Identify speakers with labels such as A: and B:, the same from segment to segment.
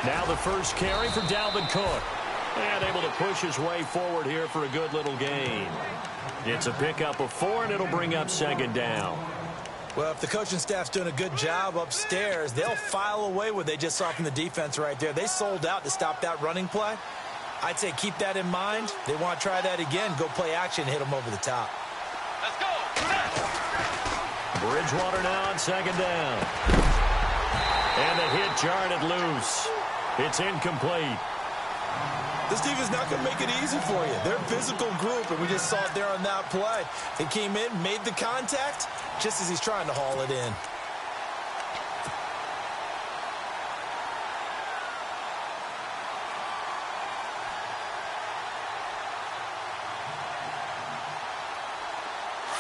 A: Now the first carry for Dalvin Cook. And able to push his way forward here for a good little gain. It's a pickup of 4, and it'll bring up second down.
B: Well, if the coaching staff's doing a good job upstairs, they'll file away what they just saw from the defense right there. They sold out to stop that running play. I'd say keep that in mind. They want to try that again. Go play action, hit them over the top.
C: Let's go.
A: Bridgewater now on second down. And the hit jarred it loose. It's incomplete.
B: This defense not going to make it easy for you. They're a physical group, and we just saw it there on that play. They came in, made the contact, just as he's trying to haul it in.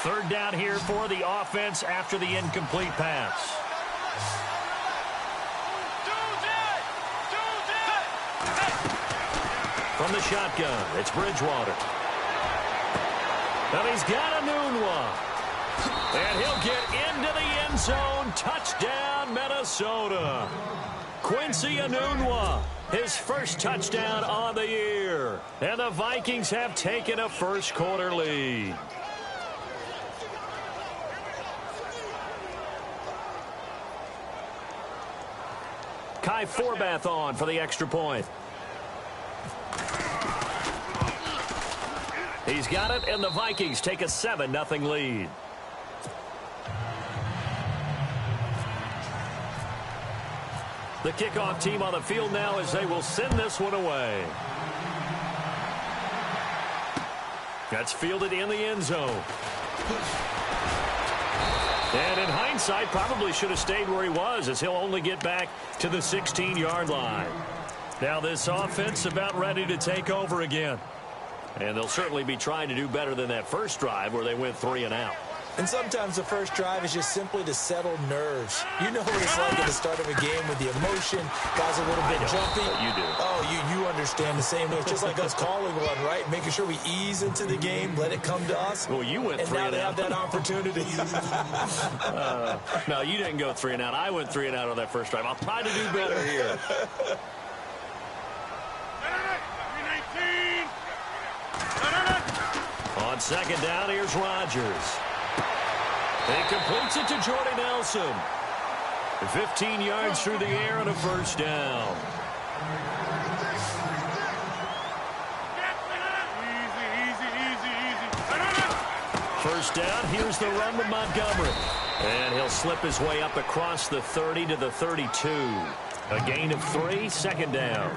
A: Third down here for the offense after the incomplete pass. From the shotgun, it's Bridgewater. And he's got a Nunwa. And he'll get into the end zone. Touchdown, Minnesota. Quincy Enunwa, his first touchdown on the year. And the Vikings have taken a first-quarter lead. Kai Forbath on for the extra point. He's got it, and the Vikings take a 7-0 lead. The kickoff team on the field now as they will send this one away. That's fielded in the end zone. And in hindsight, probably should have stayed where he was, as he'll only get back to the 16-yard line. Now this offense about ready to take over again. And they'll certainly be trying to do better than that first drive where they went 3 and out.
B: And sometimes the first drive is just simply to settle nerves. You know what it's like at the start of a game with the emotion. Guys a little bit jumpy.
A: You do.
B: Oh, you understand the same way. It's just like us calling one, right? Making sure we ease into the game, let it come to us.
A: Well, you went 3 and out.
B: And now they have that opportunity.
A: No, you didn't go 3 and out. I went 3 and out on that first drive. I'll try to do better here. On second down, here's Rodgers. He completes it to Jordy Nelson. 15 yards through the air and a first down. First down, here's the run with Montgomery. And he'll slip his way up across the 30 to the 32. A gain of 3, second down.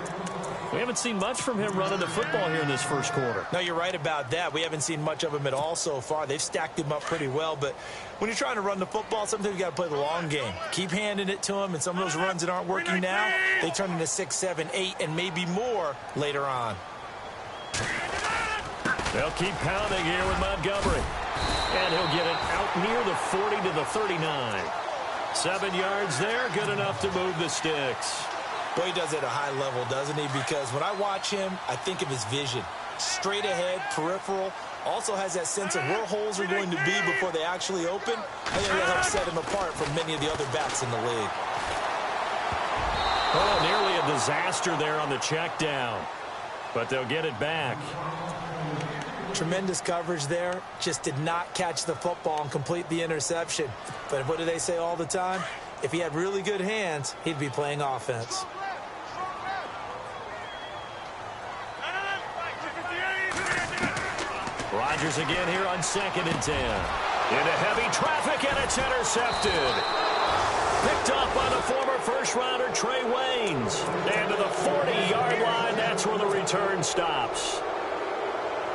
A: We haven't seen much from him running the football here in this first quarter.
B: No, you're right about that. We haven't seen much of him at all so far. They've stacked him up pretty well, but when you're trying to run the football, sometimes you got to play the long game. Keep handing it to him, and some of those runs that aren't working now, they turn into 6, 7, 8, and maybe more later on.
A: They'll keep pounding here with Montgomery. And he'll get it out near the 40 to the 39. 7 yards there, good enough to move the sticks.
B: Boy, he does it at a high level, doesn't he? Because when I watch him, I think of his vision. Straight ahead, peripheral. Also has that sense of where holes are going to be before they actually open. I think that helps set him apart from many of the other backs in the league.
A: Oh, nearly a disaster there on the check down. But they'll get it back.
B: Tremendous coverage there. Just did not catch the football and complete the interception. But what do they say all the time? If he had really good hands, he'd be playing offense.
A: Rodgers again here on 2nd and 10. Into heavy traffic, and it's intercepted. Picked up by the former first-rounder Trey Waynes. And to the 40-yard line, that's where the return stops.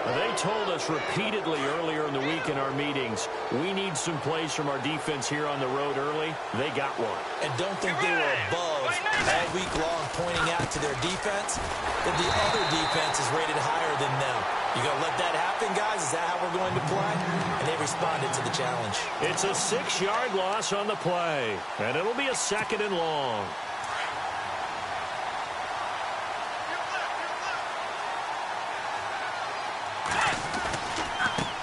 A: They told us repeatedly earlier in the week in our meetings, we need some plays from our defense here on the road early. They got one.
B: And don't think they were above all week long pointing out to their defense that the other defense is rated higher than them. You going to let that happen, guys? Is that how we're going to play? And they responded to the challenge.
A: It's a 6-yard loss on the play, and it'll be a 2nd and long.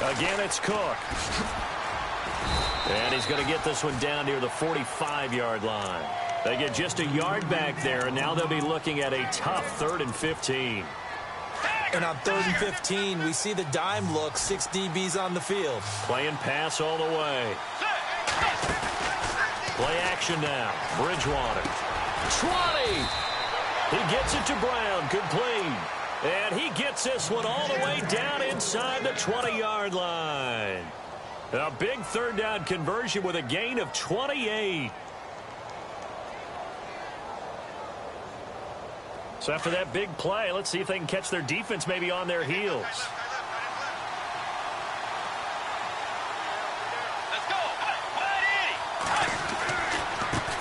A: Again, it's Cook. And he's going to get this one down near the 45-yard line. They get just a yard back there, and now they'll be looking at a tough 3rd and 15.
B: And on 3rd and 15, we see the dime look, 6 DBs on the field.
A: Playing pass all the way. Play action now. Bridgewater. 20. He gets it to Brown. Complete. And he gets this one all the way down inside the 20-yard line. A big 3rd down conversion with a gain of 28. So after that big play, let's see if they can catch their defense maybe on their heels.
C: Let's go.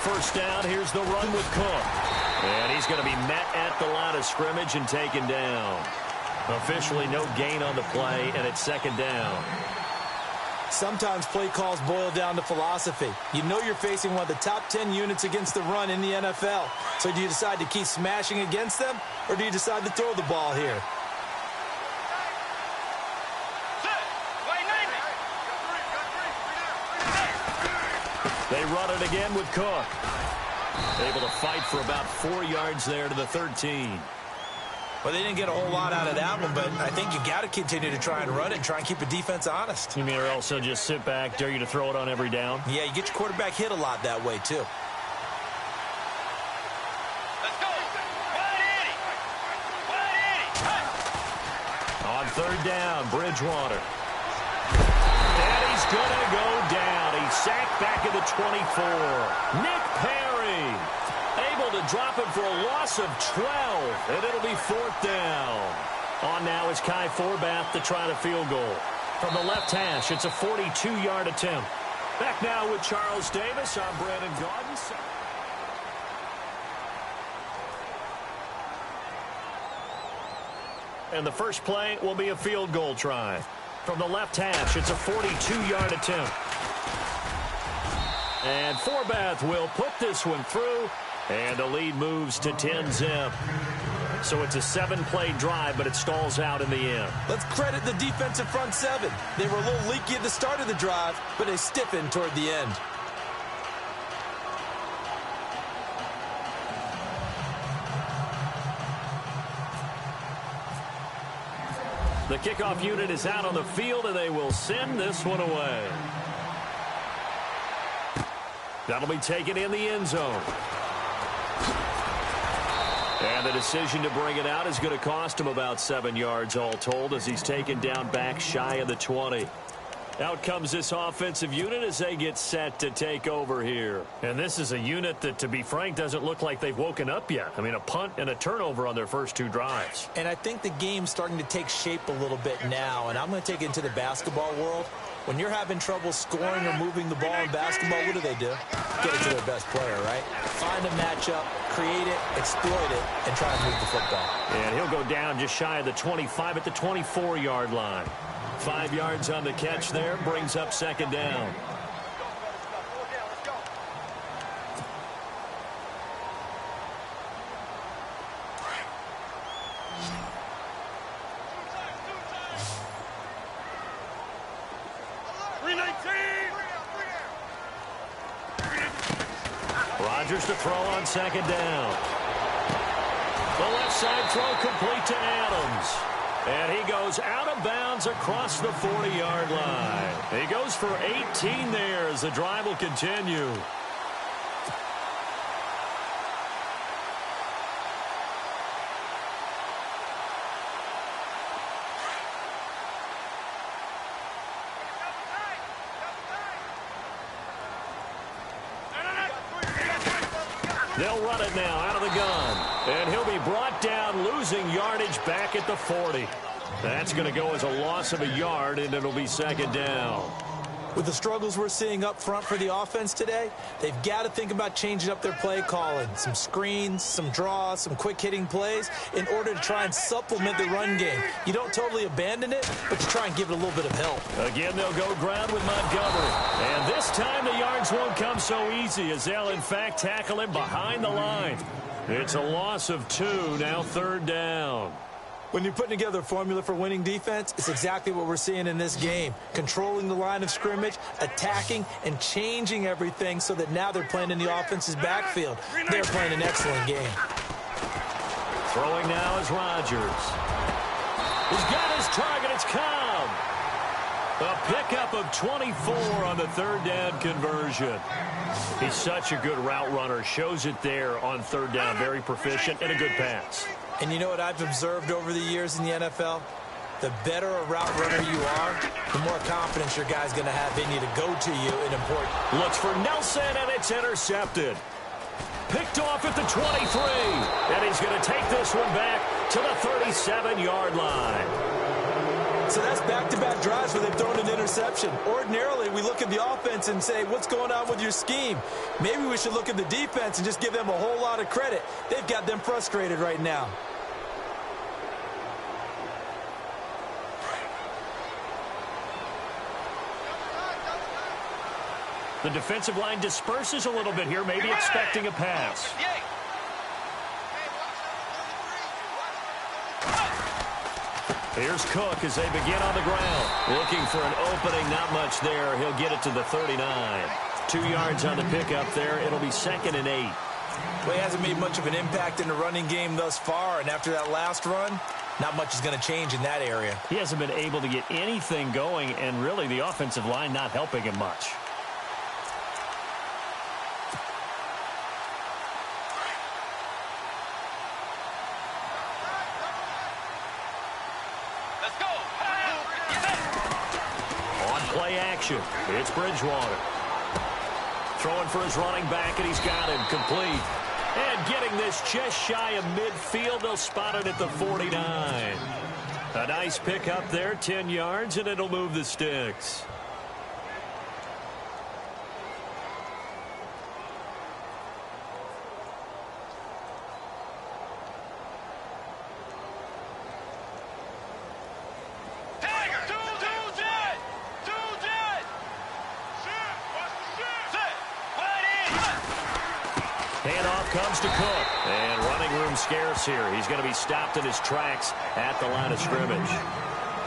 A: First down, here's the run with Cook. And he's going to be met at the line of scrimmage and taken down. Officially no gain on the play, and it's 2nd down.
B: Sometimes play calls boil down to philosophy. You know you're facing one of the top 10 units against the run in the NFL. So do you decide to keep smashing against them, or do you decide to throw the ball here?
A: They run it again with Cook. Able to fight for about 4 yards there to the 13.
B: Well, they didn't get a whole lot out of that one, but I think you got to continue to try and run it and try and keep the defense honest.
A: You mean or else they'll just sit back, dare you to throw it on every down?
B: Yeah, you get your quarterback hit a lot that way, too.
C: Let's go.
A: On 3rd down, Bridgewater. And he's going to go down. He's sacked back at the 24. Nick Perry able to drop him for a loss of 12, and it'll be 4th down. On now is Kai Forbath to try the field goal. From the left hash, it's a 42-yard attempt. Back now with Charles Davis. I'm Brandon Gaudin. And the first play will be a field goal try. From the left hash, it's a 42-yard attempt. And Forbath will put this one through, and the lead moves to 10-zip. So it's a 7-play drive, but it stalls out in the end.
B: Let's credit the defensive front 7. They were a little leaky at the start of the drive, but they stiffened toward the end.
A: The kickoff unit is out on the field, and they will send this one away. That'll be taken in the end zone. And the decision to bring it out is going to cost him about 7 yards all told as he's taken down back shy of the 20. Out comes this offensive unit as they get set to take over here. And this is a unit that, to be frank, doesn't look like they've woken up yet. I mean, a punt and a turnover on their first 2 drives.
B: And I think the game's starting to take shape a little bit now, and I'm going to take it into the basketball world. When you're having trouble scoring or moving the ball in basketball, what do? Get it to their best player, right? Find a matchup, create it, exploit it, and try and move the football.
A: And he'll go down just shy of the 25 at the 24-yard line. 5 yards on the catch there, brings up 2nd down. Rodgers to throw on 2nd down. The left side throw complete to Adams. And he goes out of bounds across the 40-yard line. He goes for 18 there as the drive will continue. They'll run it now out of the gun. And he'll be brought down, losing yardage back at the 40. That's going to go as a loss of a yard, and it'll be 2nd down.
B: With the struggles we're seeing up front for the offense today, they've got to think about changing up their play calling. Some screens, some draws, some quick-hitting plays in order to try and supplement the run game. You don't totally abandon it, but you try and give it a little bit of help.
A: Again, they'll go ground with Montgomery. And this time the yards won't come so easy as they'll, in fact, tackle him behind the line. It's a loss of 2, now 3rd down.
B: When you're putting together a formula for winning defense, it's exactly what we're seeing in this game. Controlling the line of scrimmage, attacking, and changing everything so that now they're playing in the offense's backfield. They're playing an excellent game.
A: Throwing now is Rodgers. He's got his target. It's Cobb. A pickup of 24 on the third down conversion. He's such a good route runner. Shows it there on third down. Very proficient and a good pass.
B: And you know what I've observed over the years in the NFL? The better a route runner you are, the more confidence your guy's going to have in you to go to you in important.
A: Looks for Nelson, and it's intercepted. Picked off at the 23. And he's going to take this one back to the 37-yard line.
B: So that's back-to-back drives where they've thrown an interception. Ordinarily, we look at the offense and say, what's going on with your scheme? Maybe we should look at the defense and just give them a whole lot of credit. They've got them frustrated right now.
A: The defensive line disperses a little bit here, maybe expecting a pass. Here's Cook as they begin on the ground. Looking for an opening, not much there. He'll get it to the 39. 2 yards on the pickup there. It'll be 2nd and 8.
B: Well, he hasn't made much of an impact in the running game thus far, and after that last run, not much is going to change in that area.
A: He hasn't been able to get anything going, and really the offensive line not helping him much. Play action. It's Bridgewater. Throwing for his running back, and he's got him complete. And getting this just shy of midfield. They'll spot it at the 49. A nice pickup there, 10 yards, and it'll move the sticks. Comes to Cook, and running room scarce here. He's going to be stopped in his tracks at the line of scrimmage.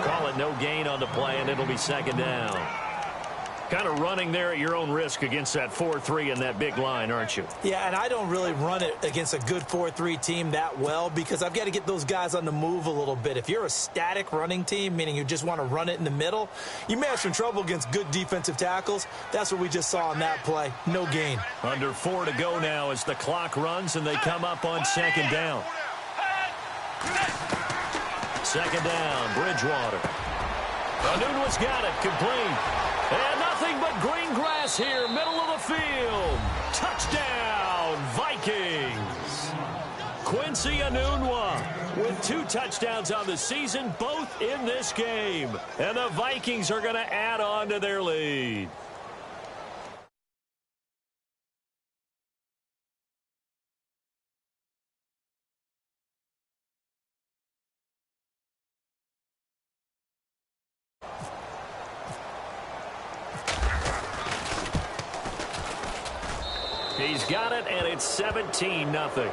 A: Call it no gain on the play, and it'll be 2nd down. Kind of running there at your own risk against that 4-3 and that big line, aren't you?
B: Yeah, and I don't really run it against a good 4-3 team that well because I've got to get those guys on the move a little bit. If you're a static running team, meaning you just want to run it in the middle, you may have some trouble against good defensive tackles. That's what we just saw on that play. No gain.
A: Under 4 to go now as the clock runs and they come up on 2nd down. 2nd down, Bridgewater. Anunwa's got it, complete. And nothing but green grass here, middle of the field. Touchdown, Vikings. Quincy Enunwa with 2 touchdowns on the season, both in this game. And the Vikings are going to add on to their lead. He's got it, and it's 17-0.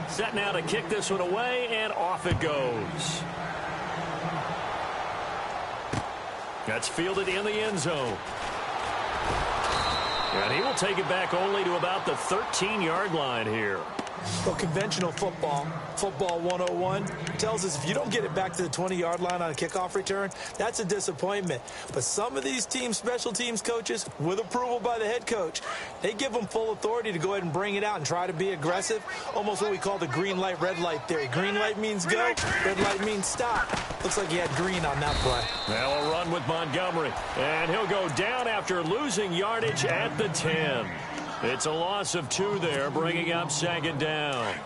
A: Set now to kick this one away, and off it goes. That's fielded in the end zone. And he will take it back only to about the 13-yard line here.
B: Well, conventional football 101, tells us if you don't get it back to the 20-yard line on a kickoff return, that's a disappointment. But some of these teams, special teams coaches, with approval by the head coach, they give them full authority to go ahead and bring it out and try to be aggressive, almost what we call the green light, red light theory. Green light means go, red light means stop. Looks like he had green on that play.
A: Now a run with Montgomery, and he'll go down after losing yardage at the 10. It's a loss of 2 there, bringing up 2nd down.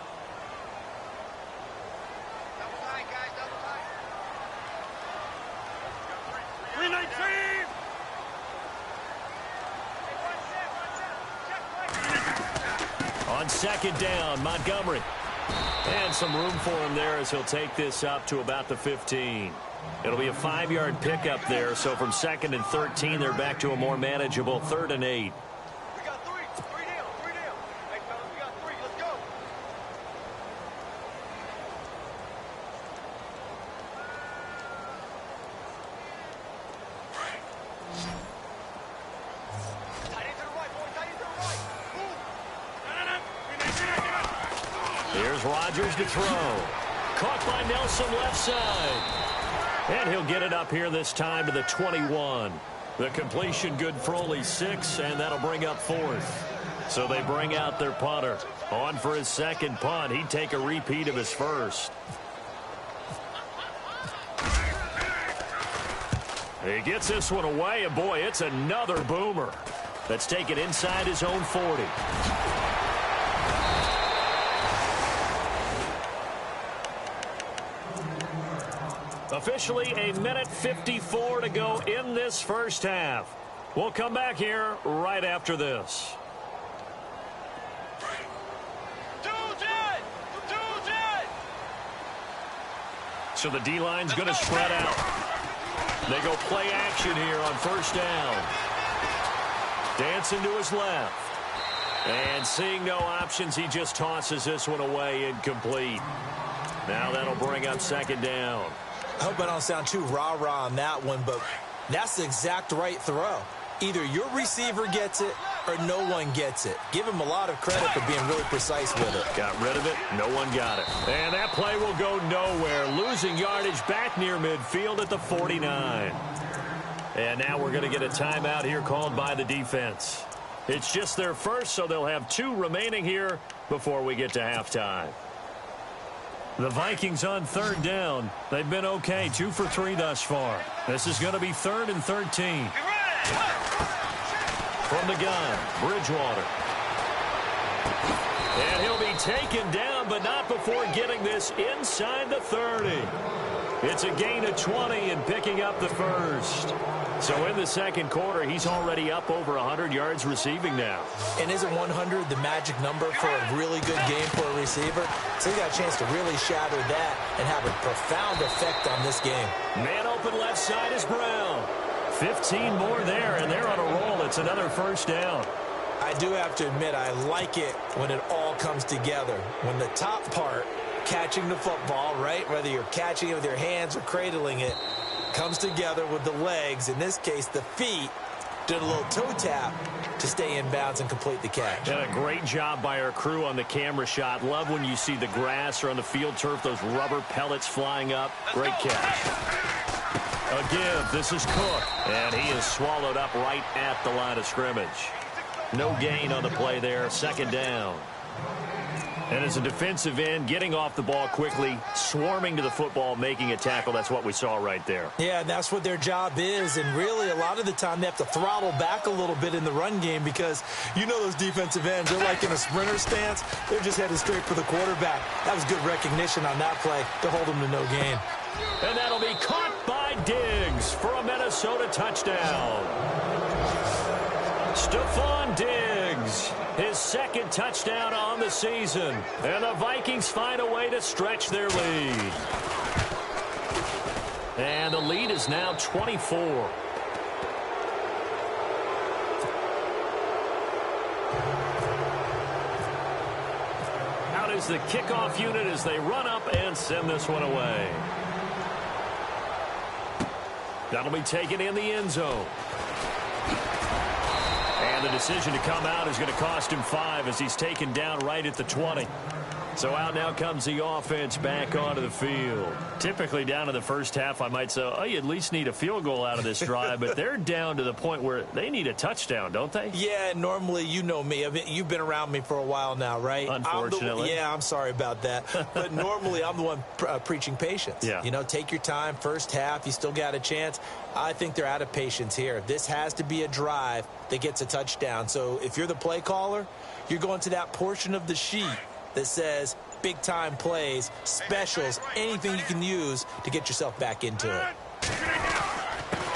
A: On 2nd down, Montgomery. And some room for him there as he'll take this up to about the 15. It'll be a 5-yard pickup there, so from 2nd and 13, they're back to a more manageable 3rd and 8.
C: We got three down. Hey, fellas, we got 3. Let's go. Tight end to the right, boy. Tight end to the right. Move.
A: Here's Rodgers to throw. Caught by Nelson left side. And he'll get it up here this time to the 21. The completion good for only 6, and that'll bring up 4th. So they bring out their punter. On for his second punt. He'd take a repeat of his first. He gets this one away, and boy, it's another boomer. That's taken inside his own 40. Officially a minute 54 to go in this first half. We'll come back here right after this. So the D-line's going to spread out. They go play action here on first down. Dancing to his left. And seeing no options, he just tosses this one away incomplete. Now that'll bring up 2nd down.
B: I hope I don't sound too rah-rah on that one, but that's the exact right throw. Either your receiver gets it or no one gets it. Give him a lot of credit for being really precise with it.
A: Got rid of it. No one got it. And that play will go nowhere. Losing yardage back near midfield at the 49. And now we're going to get a timeout here called by the defense. It's just their first, so they'll have 2 remaining here before we get to halftime. The Vikings on 3rd down. They've been okay, 2 for 3 thus far. This is going to be 3rd and 13. From the gun, Bridgewater. And he'll be taken down, but not before getting this inside the 30. It's a gain of 20 and picking up the first. So in the second quarter, he's already up over 100 yards receiving now.
B: And isn't 100 the magic number for a really good game for a receiver? So he got a chance to really shatter that and have a profound effect on this game.
A: Man open left side is Brown. 15 more there, and they're on a roll. It's another first down.
B: I do have to admit, I like it when it all comes together. When the top part, catching the football, right, whether you're catching it with your hands or cradling it, comes together with the legs, in this case the feet, did a little toe tap to stay in bounds and complete the catch.
A: And a great job by our crew on the camera shot. Love when you see the grass or on the field turf, those rubber pellets flying up. Great catch. A give. This is Cook. And he is swallowed up right at the line of scrimmage. No gain on the play there. 2nd down. And as a defensive end, getting off the ball quickly, swarming to the football, making a tackle. That's what we saw right there.
B: Yeah, and that's what their job is. And really, a lot of the time, they have to throttle back a little bit in the run game because you know those defensive ends, they're like in a sprinter stance. They're just headed straight for the quarterback. That was good recognition on that play to hold them to no gain.
A: And that'll be caught by Diggs for a Minnesota touchdown. Stephon Diggs, his 2nd touchdown on the season. And the Vikings find a way to stretch their lead. And the lead is now 24. Out is the kickoff unit as they run up and send this one away. That'll be taken in the end zone. And the decision to come out is going to cost him 5 as he's taken down right at the 20. So out now comes the offense back onto the field. Typically down in the first half, I might say, oh, you at least need a field goal out of this drive. But they're down to the point where they need a touchdown, don't they?
B: Yeah, normally, you know me. You've been around me for a while now, right?
A: Unfortunately.
B: I'm sorry about that. But normally, I'm the one preaching patience.
A: Yeah.
B: You know, take your time. First half, you still got a chance. I think they're out of patience here. This has to be a drive that gets a touchdown. So if you're the play caller, you're going to that portion of the sheet that says big-time plays, specials, anything you can use to get yourself back into it.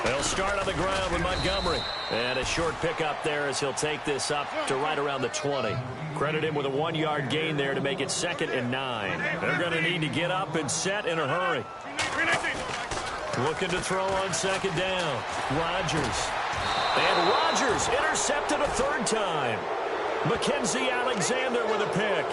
A: They'll start on the ground with Montgomery. And a short pickup there as he'll take this up to right around the 20. Credit him with a 1-yard gain there to make it 2nd and 9. They're going to need to get up and set in a hurry. Looking to throw on 2nd down. Rodgers. And Rodgers intercepted a 3rd time. Mackenzie Alexander with a pick.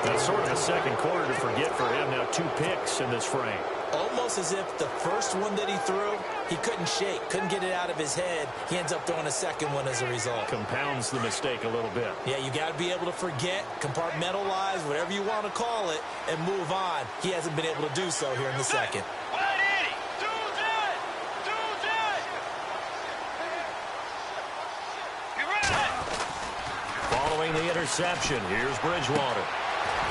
A: That's sort of the second quarter to forget for him. Now 2 picks in this frame.
B: Almost as if the first one that he threw, he couldn't shake, couldn't get it out of his head. He ends up throwing a second one as a result.
A: Compounds the mistake a little bit.
B: Yeah, you got to be able to forget, compartmentalize, whatever you want to call it, and move on. He hasn't been able to do so here in the second.
A: Following the interception, here's Bridgewater.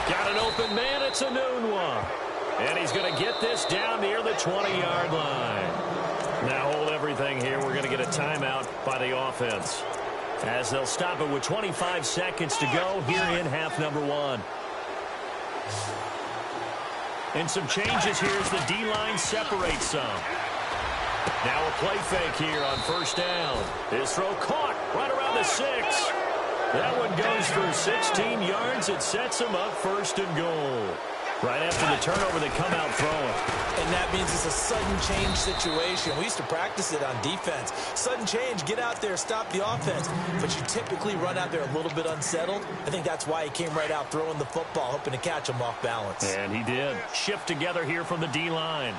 A: Got an open man, it's a Nunwa. And he's going to get this down near the 20-yard line. Now hold everything here. We're going to get a timeout by the offense, as they'll stop it with 25 seconds to go here in half number 1. And some changes here as the D-line separates some. Now a play fake here on 1st down. His throw caught right around the 6. That one goes for 16 yards. It sets him up 1st and goal. Right after the turnover, they come out throwing.
B: And that means it's a sudden change situation. We used to practice it on defense. Sudden change, get out there, stop the offense. But you typically run out there a little bit unsettled. I think that's why he came right out throwing the football, hoping to catch him off balance.
A: And he did. Shift together here from the D-line.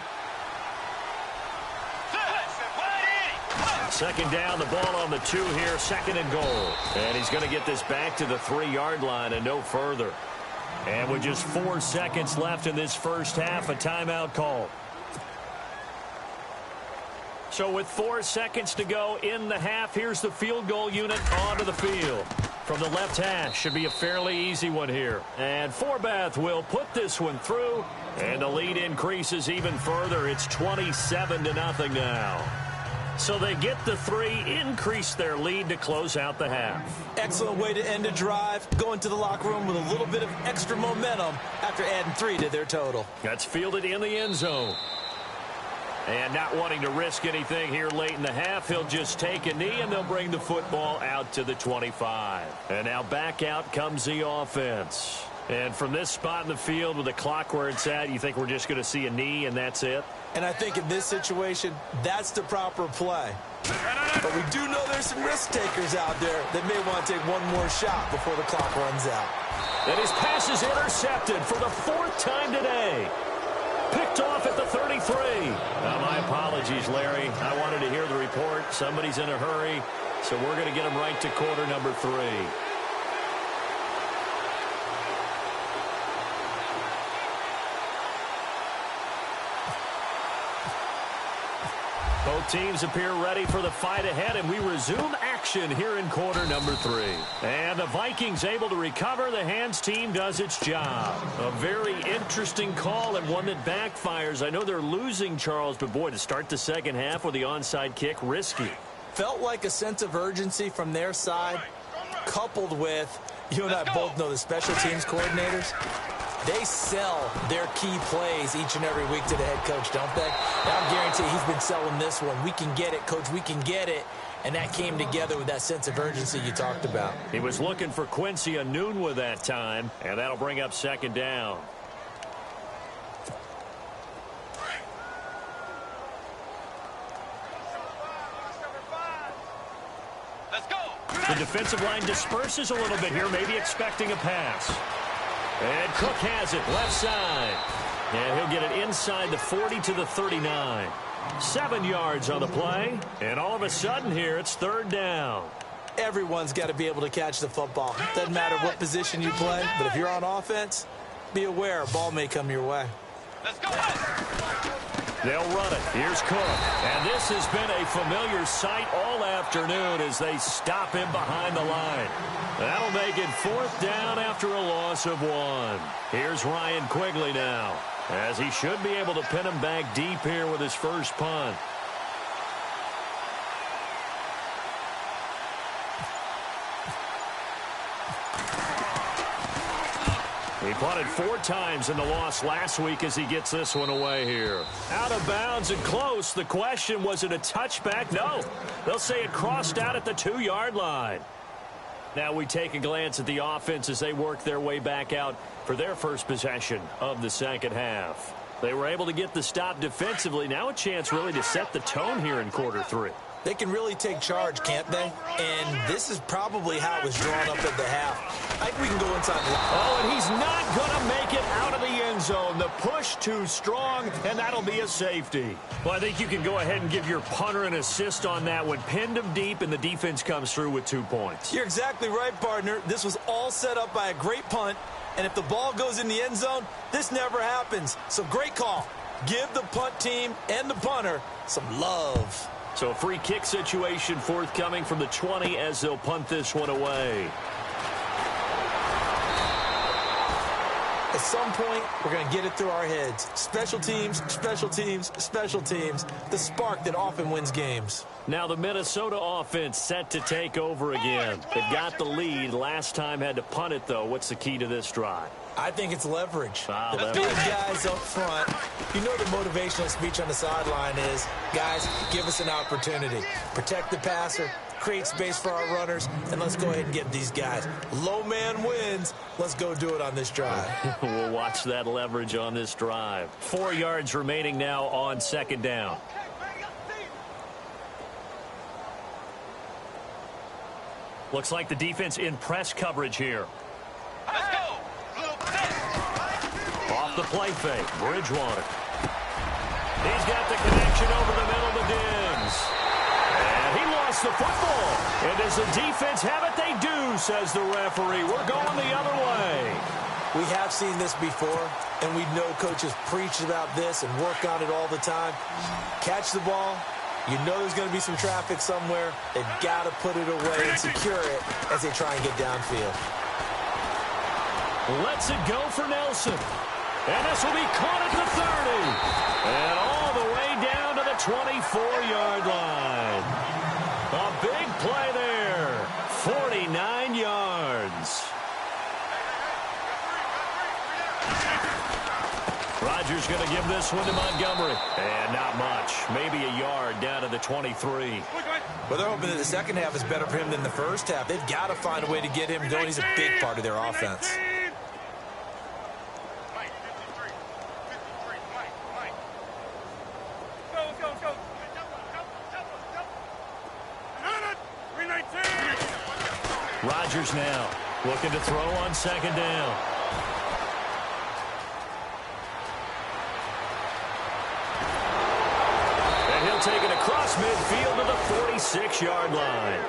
A: 2nd down, the ball on the 2 here, 2nd and goal. And he's going to get this back to the 3-yard line and no further. And with just 4 seconds left in this first half, a timeout call. So with 4 seconds to go in the half, here's the field goal unit onto the field. From the left hash, should be a fairly easy one here. And Forbath will put this one through, and the lead increases even further. It's 27-0 now. So they get the 3, increase their lead to close out the half.
B: Excellent way to end a drive. Go into the locker room with a little bit of extra momentum after adding 3 to their total.
A: That's fielded in the end zone. And not wanting to risk anything here late in the half, he'll just take a knee, and they'll bring the football out to the 25. And now back out comes the offense. And from this spot in the field with the clock where it's at, you think we're just going to see a knee and that's it?
B: And I think in this situation, that's the proper play. But we do know there's some risk takers out there that may want to take one more shot before the clock runs out.
A: And his pass is intercepted for the 4th time today. Picked off at the 33. My apologies, Larry. I wanted to hear the report. Somebody's in a hurry, so we're going to get him right to quarter number 3. Both teams appear ready for the fight ahead, and we resume action here in quarter number 3. And the Vikings able to recover. The hands team does its job. A very interesting call and one that backfires. I know they're losing, Charles, but boy, to start the second half with the onside kick, risky.
B: Felt like a sense of urgency from their side, coupled with, you and I both know the special teams coordinators. They sell their key plays each and every week to the head coach, don't they? And I guarantee he's been selling this one. We can get it, coach. We can get it. And that came together with that sense of urgency you talked about.
A: He was looking for Quincy Enunwa that time, and that'll bring up 2nd down.
C: Let's go.
A: The defensive line disperses a little bit here, maybe expecting a pass. And Cook has it left side. And he'll get it inside the 40 to the 39. 7 yards on the play. And all of a sudden here, it's 3rd down.
B: Everyone's got to be able to catch the football. Doesn't matter what position you play, but if you're on offense, be aware a ball may come your way.
C: Let's go.
A: They'll run it. Here's Cook. And this has been a familiar sight all afternoon as they stop him behind the line. That'll make it 4th down after a loss of 1. Here's Ryan Quigley now, as he should be able to pin him back deep here with his first punt. He punted 4 times in the loss last week as he gets this one away here. Out of bounds and close. The question, was it a touchback? No. They'll say it crossed out at the 2-yard line. Now we take a glance at the offense as they work their way back out for their first possession of the second half. They were able to get the stop defensively. Now a chance really to set the tone here in quarter 3.
B: They can really take charge, can't they? And this is probably how it was drawn up at the half. I think we can go inside.
A: Oh, and he's not going to make it out of the end zone. The push too strong, and that'll be a safety. Well, I think you can go ahead and give your punter an assist on that one. Pinned him deep, and the defense comes through with 2 points.
B: You're exactly right, partner. This was all set up by a great punt, and if the ball goes in the end zone, this never happens. So great call. Give the punt team and the punter some love.
A: So a free kick situation forthcoming from the 20 as they'll punt this one away.
B: At some point, we're going to get it through our heads. Special teams, special teams, special teams. The spark that often wins games.
A: Now the Minnesota offense set to take over again. They've got the lead. Last time had to punt it, though. What's the key to this drive?
B: I think it's leverage.
A: Wow,
B: the big guys up front. You know the motivational speech on the sideline is, guys, give us an opportunity. Protect the passer, create space for our runners, and let's go ahead and get these guys. Low man wins. Let's go do it on this drive.
A: We'll watch that leverage on this drive. 4 yards remaining now on second down. Looks like the defense in press coverage here.
C: Let's go.
A: Off the play fake, Bridgewater. He's got the connection over the middle to Diggs. And he lost the football. And does the defense have it? They do, says the referee. We're going the other way.
B: We have seen this before, and we know coaches preach about this and work on it all the time. Catch the ball. You know there's going to be some traffic somewhere. They've got to put it away and secure it as they try and get downfield.
A: Lets it go for Nelson. And this will be caught at the 30. And all the way down to the 24-yard line. A big play there. 49 yards. Rodgers going to give this one to Montgomery. And not much. Maybe a yard down to the 23.
B: Well, they're hoping that the second half is better for him than the first half. They've got to find a way to get him going. He's a big part of their offense.
A: Rodgers now looking to throw on second down. And he'll take it across midfield to the 46-yard line.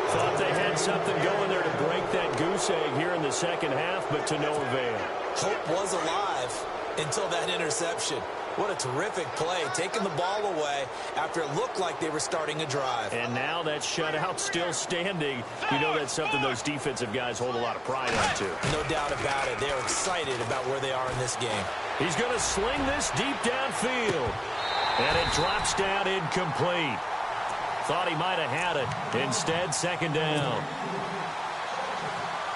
A: Thought they had something going there to break that goose egg here in the second half, but to no avail.
B: Hope was alive until that interception. What a terrific play, taking the ball away after it looked like they were starting a drive.
A: And now that shutout still standing. You know that's something those defensive guys hold a lot of pride on, too.
B: No doubt about it. They're excited about where they are in this game.
A: He's going to sling this deep downfield. And it drops down incomplete. Thought he might have had it. Instead, second down.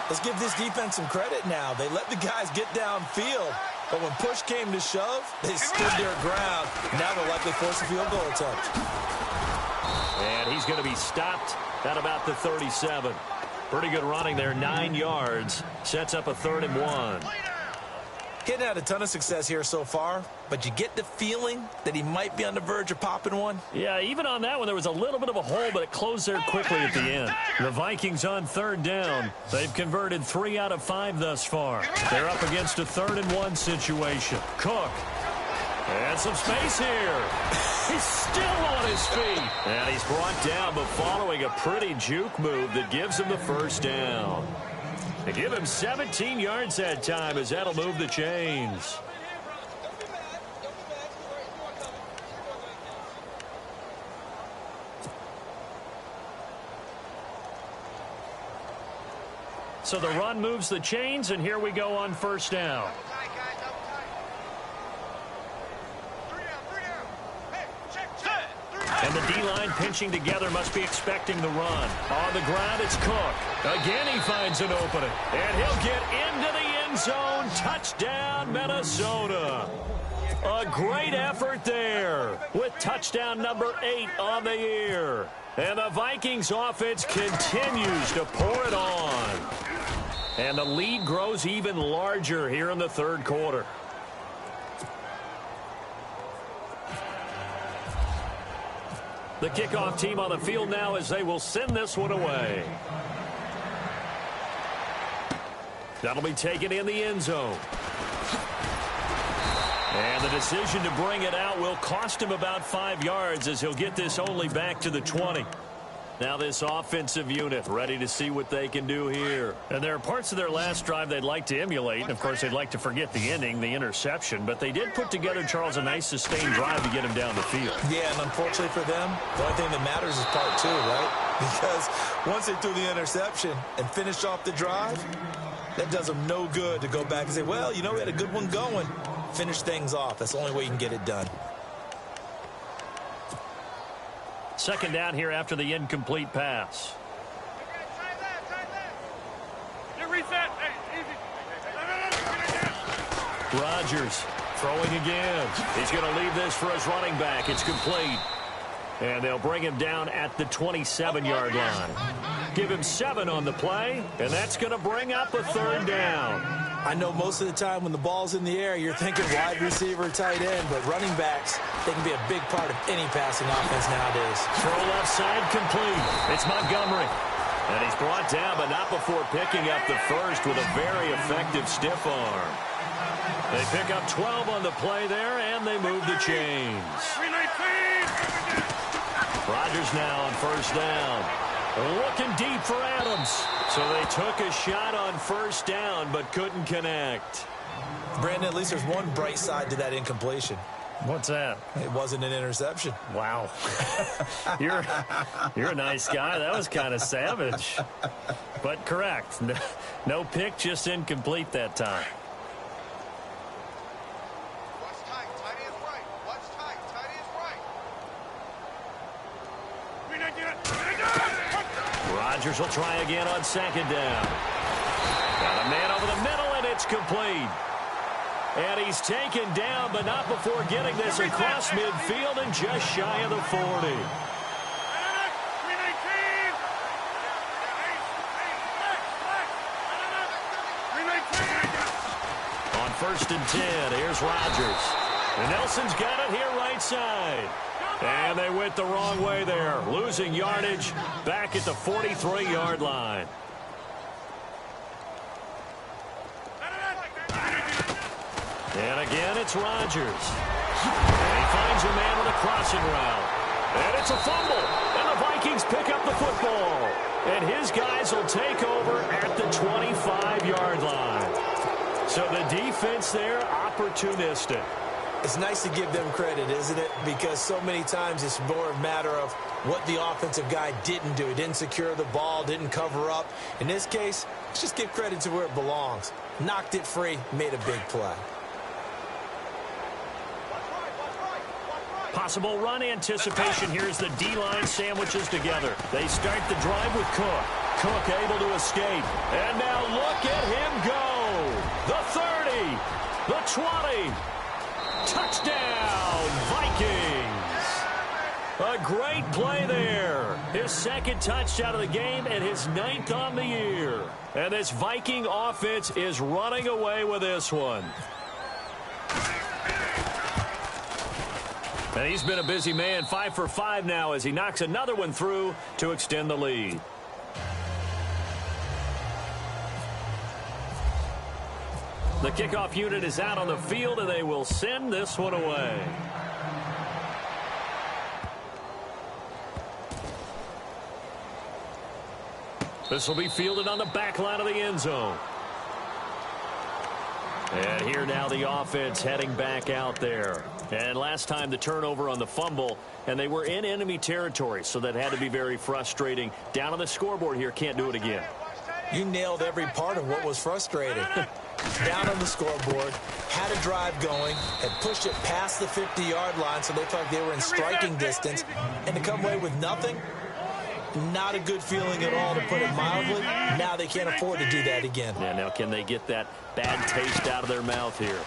B: Let's give this defense some credit now. They let the guys get downfield. But when push came to shove, they stood their ground. Now they'll likely force a field goal attempt.
A: And he's going to be stopped at about the 37. Pretty good running there, 9 yards. Sets up a 3rd and 1.
B: He had a ton of success here so far, but you get the feeling that he might be on the verge of popping one.
A: Yeah, even on that one, there was a little bit of a hole, but it closed there quickly at the end. The Vikings on 3rd down. They've converted 3 out of 5 thus far. They're up against a 3rd and 1 situation. Cook. And some space here. He's still on his feet. And he's brought down, but following a pretty juke move that gives him the first down. They give him 17 yards that time as that'll move the chains. So the run moves the chains, and here we go on first down. And the D-line pinching together must be expecting the run. On the ground, it's Cook. Again, he finds an opening. And he'll get into the end zone and touchdown, Minnesota. A great effort there with touchdown number 8 on the year. And the Vikings offense continues to pour it on. And the lead grows even larger here in the third quarter. The kickoff team on the field now as they will send this one away. That'll be taken in the end zone. And the decision to bring it out will cost him about 5 yards as he'll get this only back to the 20. Now this offensive unit ready to see what they can do here. And there are parts of their last drive they'd like to emulate. And, of course, they'd like to forget the ending, the interception. But they did put together, Charles, a nice sustained drive to get him down the field.
B: Yeah, and unfortunately for them, the only thing that matters is part 2, right? Because once they threw the interception and finished off the drive, that does them no good to go back and say, well, you know, we had a good one going. Finish things off. That's the only way you can get it done.
A: Second down here after the incomplete pass. Rodgers throwing again. He's going to leave this for his running back. It's complete. And they'll bring him down at the 27-yard line. Give him 7 on the play, and that's going to bring up a third down.
B: I know most of the time when the ball's in the air, you're thinking wide receiver, tight end, but running backs, they can be a big part of any passing offense nowadays.
A: Throw left side complete. It's Montgomery. And he's brought down, but not before picking up the first with a very effective stiff arm. They pick up 12 on the play there, and they move the chains. Rodgers now on first down. Looking deep for Adams. So they took a shot on first down, but couldn't connect.
B: Brandon, at least there's one bright side to that incompletion.
A: What's that?
B: It wasn't an interception.
A: Wow. You're a nice guy. That was kind of savage. But correct. No pick, just incomplete that time.
C: Watch tight. Tight is right. Watch tight. Tight is right.
A: Rodgers will try again on second down. Got a man over the middle, and it's complete. And he's taken down, but not before getting this across midfield and just shy of the 40. On first and 10, here's Rodgers. And Nelson's got it here right side. And they went the wrong way there, losing yardage back at the 43-yard line. And again, it's Rodgers. And he finds a man with a crossing route. And it's a fumble. And the Vikings pick up the football. And his guys will take over at the 25-yard line. So the defense there, opportunistic.
B: It's nice to give them credit, isn't it? Because so many times it's more a matter of what the offensive guy didn't do. He didn't secure the ball, didn't cover up. In this case, let's just give credit to where it belongs. Knocked it free, made a big play.
A: Possible run anticipation. Here's the D-line sandwiches together. They start the drive with Cook. Cook able to escape. And now look at him go. The 30, the 20. Touchdown, Vikings. A great play there. His second touchdown of the game and his 9th on the year. And this Viking offense is running away with this one. And he's been a busy man, 5 for 5 now as he knocks another one through to extend the lead. The kickoff unit is out on the field, and they will send this one away. This will be fielded on the back line of the end zone. And here now the offense heading back out there. And last time the turnover on the fumble, and they were in enemy territory, so that had to be very frustrating. Down on the scoreboard here, can't do it again.
B: You nailed every part of what was frustrating. Down on the scoreboard, had a drive going, had pushed it past the 50-yard line so they felt like they were in striking distance, and to come away with nothing, Not a good feeling at all, to put it mildly. Now they can't afford to do that again.
A: Yeah, now can they get that bad taste out of their mouth here?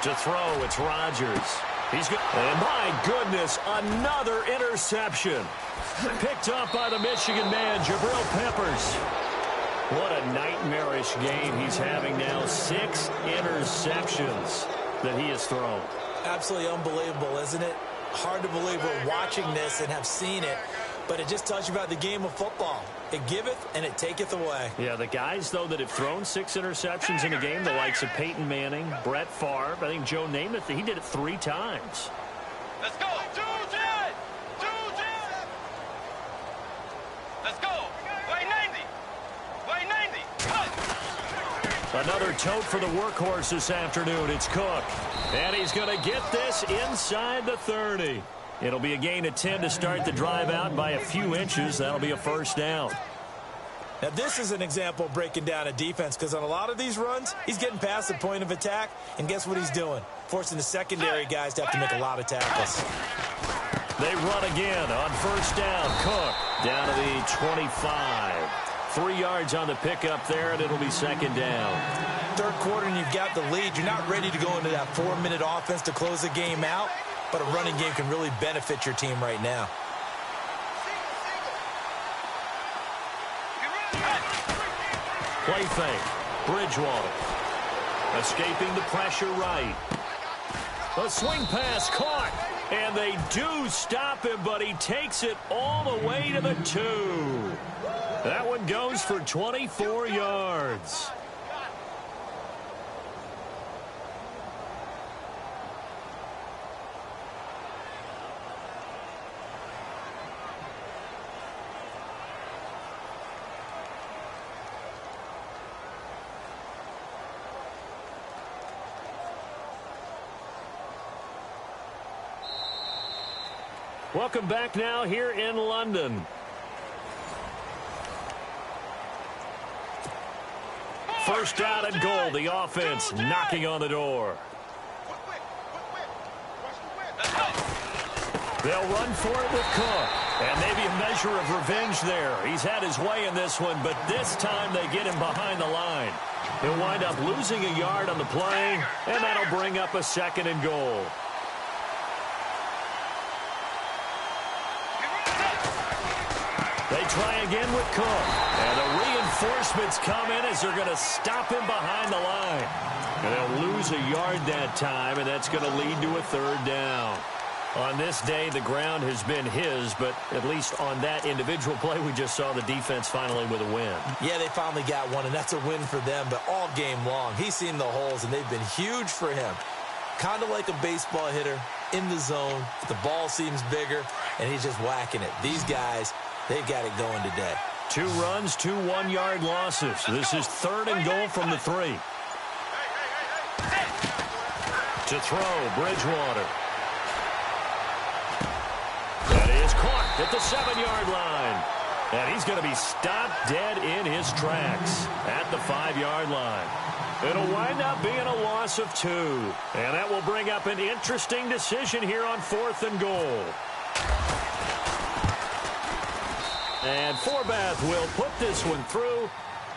A: To throw, it's Rodgers. He's good. And my goodness, another interception. Picked up by the Michigan man, Jabril Peppers. What a nightmarish game he's having now. 6 interceptions that he has thrown.
B: Absolutely unbelievable, isn't it? Hard to believe we're watching this and have seen it, but it just tells you about the game of football. It giveth and it taketh away.
A: Yeah, the guys, though, that have thrown 6 interceptions in a game, the likes of Peyton Manning, Brett Favre, I think Joe Namath, he did it 3 times.
C: Let's go. 2-10. 2-10. Let's go. Way 90. Way 90. Cut.
A: Another tote for the workhorse this afternoon. It's Cook. And he's going to get this inside the 30. It'll be a gain of 10 to start the drive out by a few inches. That'll be a first down.
B: Now, this is an example of breaking down a defense, because on a lot of these runs, he's getting past the point of attack, and guess what he's doing? Forcing the secondary guys to have to make a lot of tackles.
A: They run again on first down. Cook down to the 25. 3 yards on the pickup there, and it'll be second down.
B: Third quarter, and you've got the lead. You're not ready to go into that 4-minute offense to close the game out, but a running game can really benefit your team right now.
A: Play fake. Bridgewater. Escaping the pressure right. A swing pass caught. And they do stop him, but he takes it all the way to the 2. That one goes for 24 yards. Welcome back now here in London. First down and goal. The offense knocking on the door. They'll run for it with Cook. And maybe a measure of revenge there. He's had his way in this one, but this time they get him behind the line. He'll wind up losing a yard on the play, and that'll bring up a second and goal. They try again with Cook. And the reinforcements come in as they're going to stop him behind the line. And they'll lose a yard that time, and that's going to lead to a third down. On this day, the ground has been his, but at least on that individual play, we just saw the defense finally with a win. Yeah, they finally got one, and that's a win for them, but all game long, he's seen the holes, and they've been huge for him. Kind of like a baseball hitter in the zone. The ball seems bigger, and he's just whacking it. These guys, they've got it going today. 2 runs, 2 one-yard losses. This is third and goal from the 3. To throw, Bridgewater. That is caught at the 7-yard line. And he's going to be stopped dead in his tracks at the 5-yard line. It'll wind up being a loss of 2. And that will bring up an interesting decision here on 4th and goal. And Forbath will put this one through,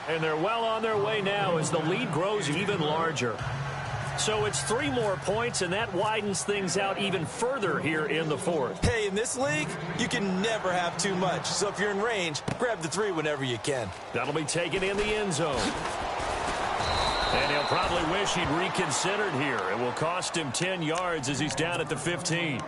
A: and they're well on their way now as the lead grows even larger. So it's 3 more points, and that widens things out even further here in the 4th. Hey, in this league, you can never have too much. So if you're in range, grab the 3 whenever you can. That'll be taken in the end zone. And he'll probably wish he'd reconsidered here. It will cost him 10 yards as he's down at the 15.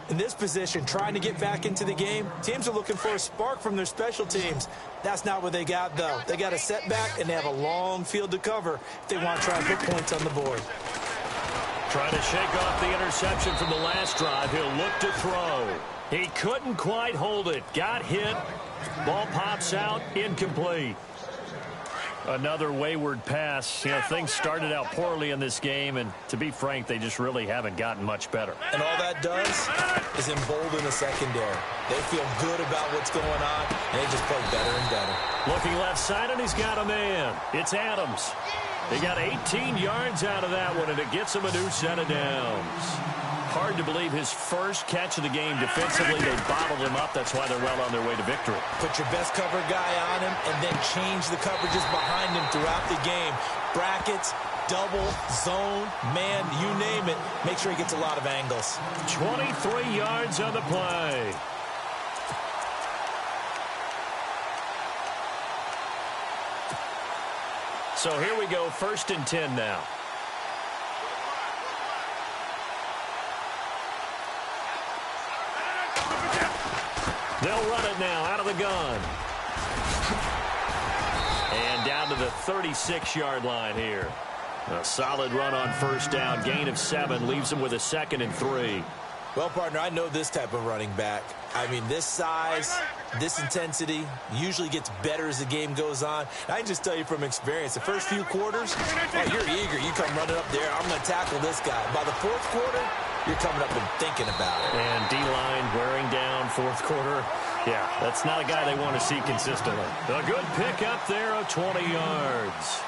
A: In this position, trying to get back into the game, teams are looking for a spark from their special teams. That's not what they got, though. They got a setback, and they have a long field to cover if they want to try and put points on the board. Trying to shake off the interception from the last drive. He'll look to throw. He couldn't quite hold it. Got hit. Ball pops out. Incomplete. Another wayward pass. You know, things started out poorly in this game, and to be frank, they just really haven't gotten much better. And all that does is embolden the secondary. They feel good about what's going on, and they just play better and better. Looking left side, and he's got a man. It's Adams. They got 18 yards out of that one, and it gets him a new set of downs. Hard to believe his first catch of the game defensively. They bottled him up. That's why they're well on their way to victory.
B: Put your best cover guy on him and then change the coverages behind him throughout the game. Brackets, double, zone, man, you name it. Make sure he gets a lot of angles.
A: 23 yards on the play. So here we go, 1st and 10 now. They'll run it now out of the gun. And down to the 36-yard line here. A solid run on 1st down. Gain of 7 leaves him with a 2nd and 3.
B: Well, partner, I know this type of running back. I mean, this size, this intensity usually gets better as the game goes on. I can just tell you from experience, the first few quarters, oh, you're eager. You come running up there, I'm going to tackle this guy. By the 4th quarter, you're coming up and thinking about it.
A: And D-line wearing down 4th quarter. Yeah, that's not a guy they want to see consistently. A good pick up there of 20 yards.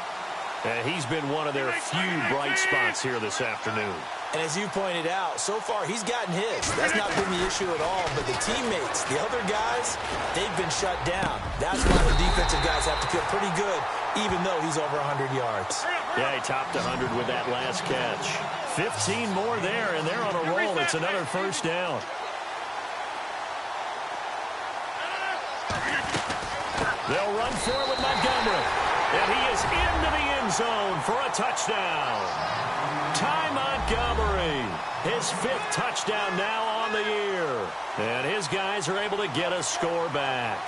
A: And he's been one of their few bright spots here this afternoon.
B: And as you pointed out, so far he's gotten his. That's not been the issue at all. But the teammates, the other guys, they've been shut down. That's why the defensive guys have to feel pretty good, even though he's over 100 yards.
A: Yeah, he topped 100 with that last catch. 15 more there, and they're on a roll. It's another 1st down. They'll run for it with Montgomery. And he is into the end zone for a touchdown. Ty Montgomery, his 5th touchdown now on the year. And his guys are able to get a score back.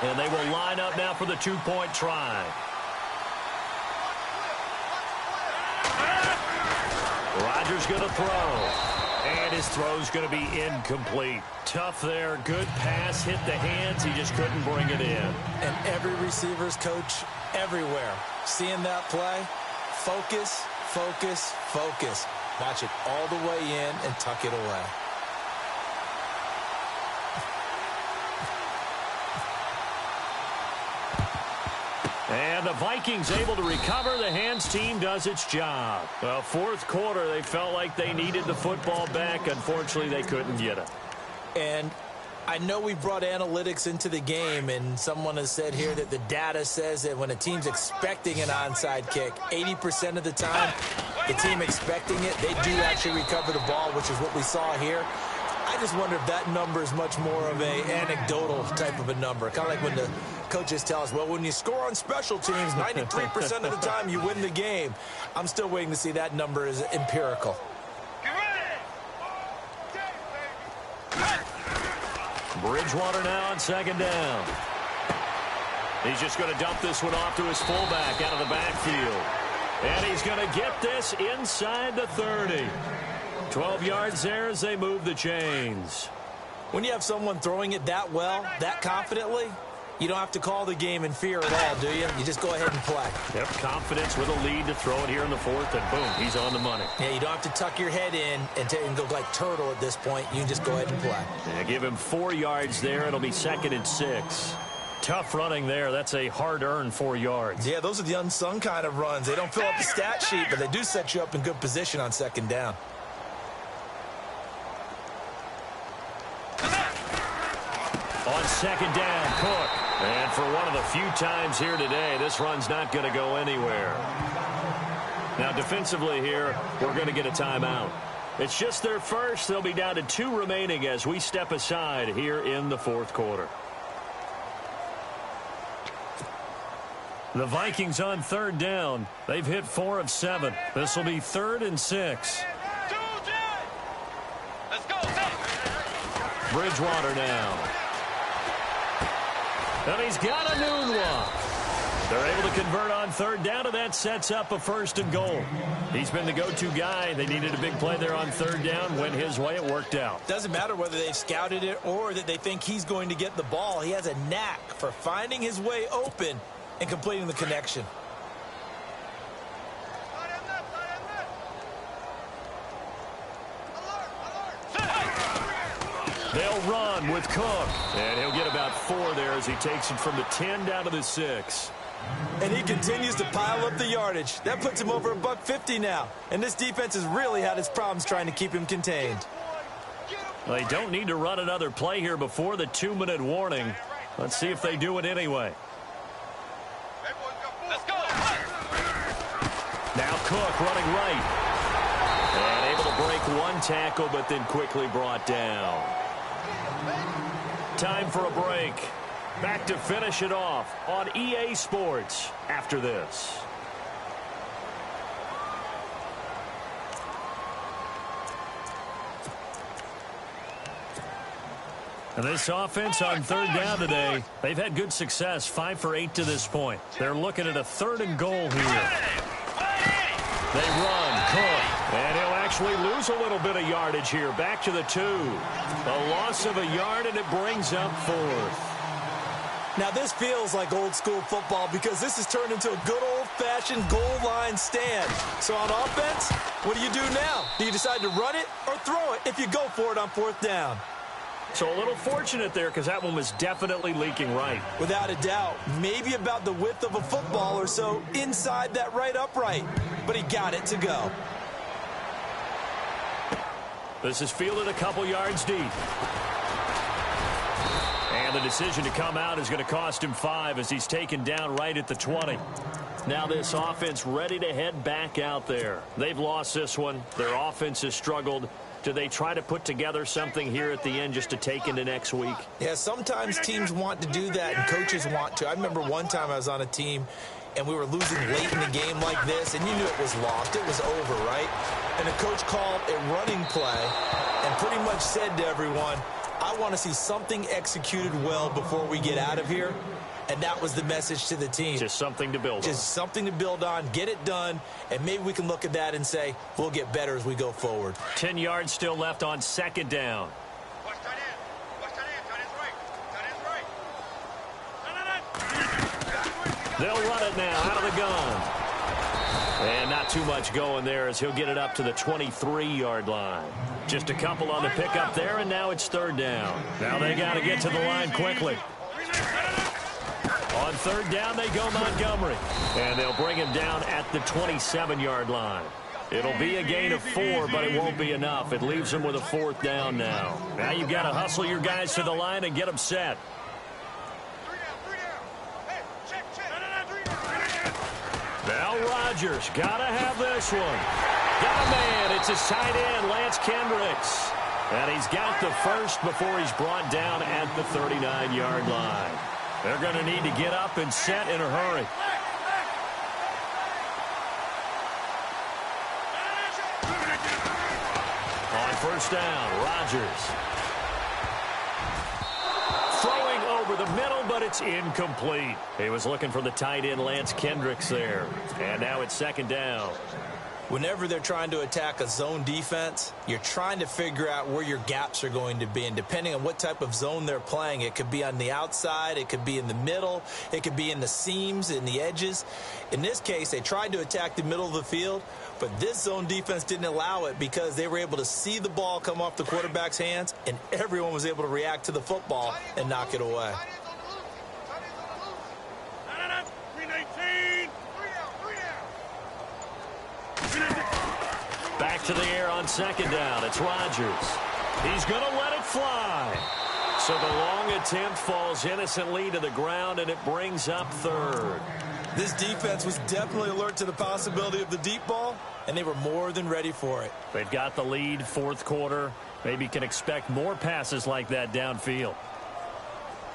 A: And they will line up now for the 2-point try. Rodgers going to throw. And his throw's going to be incomplete. Tough there. Good pass. Hit the hands. He just couldn't bring it in.
B: And every receiver's coach everywhere. Seeing that play, focus, focus, focus. Watch it all the way in and tuck it away.
A: And the Vikings able to recover. The hands team does its job. Well, 4th quarter, they felt like they needed the football back. Unfortunately, they couldn't get it.
B: And I know we brought analytics into the game, and someone has said here that the data says that when a team's expecting an onside kick, 80% of the time, the team expecting it, they do actually recover the ball, which is what we saw here. I just wonder if that number is much more of a anecdotal type of a number. Kind of like when the coaches tell us, well, when you score on special teams, 93% of the time you win the game. I'm still waiting to see that number is empirical.
A: Bridgewater now on 2nd down. He's just going to dump this one off to his fullback out of the backfield. And he's going to get this inside the 30. 12 yards there as they move the chains.
B: When you have someone throwing it that well, that confidently, you don't have to call the game in fear at all, do you? You just go ahead and play.
A: Yep, confidence with a lead to throw it here in the 4th, and boom, he's on the money.
B: Yeah, you don't have to tuck your head in and go like turtle at this point. You can just go ahead and play.
A: Yeah, give him 4 yards there. It'll be 2nd and 6. Tough running there. That's a hard-earned 4 yards.
B: Yeah, those are the unsung kind of runs. They don't fill up the stat sheet, but they do set you up in good position on 2nd down.
A: On 2nd down, Cook. And for one of the few times here today, this run's not going to go anywhere. Now, defensively here, we're going to get a timeout. It's just their first. They'll be down to 2 remaining as we step aside here in the 4th quarter. The Vikings on 3rd down. They've hit 4 of 7. This will be 3rd and 6.
C: Let's go.
A: Bridgewater now. And he's got a noon walk. They're able to convert on 3rd down, and that sets up a 1st and goal. He's been the go-to guy. They needed a big play there on 3rd down. Went his way. It worked out.
B: Doesn't matter whether they've scouted it or that they think he's going to get the ball. He has a knack for finding his way open and completing the connection.
A: They'll run with Cook. And he'll get about 4 there as he takes it from the 10 down to the 6.
B: And he continues to pile up the yardage. That puts him over $150 now. And this defense has really had its problems trying to keep him contained.
A: They don't need to run another play here before the 2-minute warning. Let's see if they do it anyway.
C: Let's go.
A: Now Cook running right. And able to break one tackle, but then quickly brought down. Time for a break. Back to finish it off on EA Sports after this. And this offense on third down today, they've had good success, 5 for 8 to this point. They're looking at a 3rd and goal here. They run, Cook, and he'll actually lose a little bit of yardage here. Back to the 2. A loss of a yard, and it brings up 4th.
B: Now, this feels like old-school football because this has turned into a good old-fashioned goal line stand. So on offense, what do you do now? Do you decide to run it or throw it if you go for it on 4th down?
A: So a little fortunate there because that one was definitely leaking right.
B: Without a doubt. Maybe about the width of a football or so inside that right upright. But he got it to go.
A: This is fielded a couple yards deep. And the decision to come out is going to cost him 5 as he's taken down right at the 20. Now this offense ready to head back out there. They've lost this one. Their offense has struggled. Do they try to put together something here at the end just to take into next week?
B: Yeah, sometimes teams want to do that and coaches want to. I remember one time I was on a team and we were losing late in the game like this, and you knew it was lost. It was over, right? And the coach called a running play and pretty much said to everyone, I want to see something executed well before we get out of here. And that was the message to the team.
A: Just something to build on.
B: Just something to build on, get it done, and maybe we can look at that and say, we'll get better as we go forward.
A: 10 yards still left on 2nd down.
C: Watch tight end. Watch tight end. Tight end's right. Tight end's right.
A: They'll run it now out of the gun. And not too much going there as he'll get it up to the 23-yard line. Just a couple on the pickup there, and now it's 3rd down. Now they got to get to the line quickly. On 3rd down, they go Montgomery. And they'll bring him down at the 27-yard line. It'll be a gain of 4, but it won't be enough. It leaves them with a 4th down now. Now you've got to hustle your guys to the line and get them set.
C: 3 down. Hey, check.
A: Now Rodgers, got to have this one. Got a man. It's his tight end, Lance Kendricks. And he's got the first before he's brought down at the 39-yard line. They're going to need to get up and set in a hurry. On 1st down, Rodgers. Throwing over the middle, but it's incomplete. He was looking for the tight end, Lance Kendricks there. And now it's 2nd down.
B: Whenever they're trying to attack a zone defense, you're trying to figure out where your gaps are going to be. And depending on what type of zone they're playing, it could be on the outside, it could be in the middle, it could be in the seams, in the edges. In this case, they tried to attack the middle of the field, but this zone defense didn't allow it because they were able to see the ball come off the quarterback's hands, and everyone was able to react to the football and knock it away.
A: Back to the air on 2nd down. It's Rodgers. He's going to let it fly. So the long attempt falls innocently to the ground, and it brings up 3rd.
B: This defense was definitely alert to the possibility of the deep ball, and they were more than ready for it.
A: They've got the lead, 4th quarter. Maybe can expect more passes like that downfield.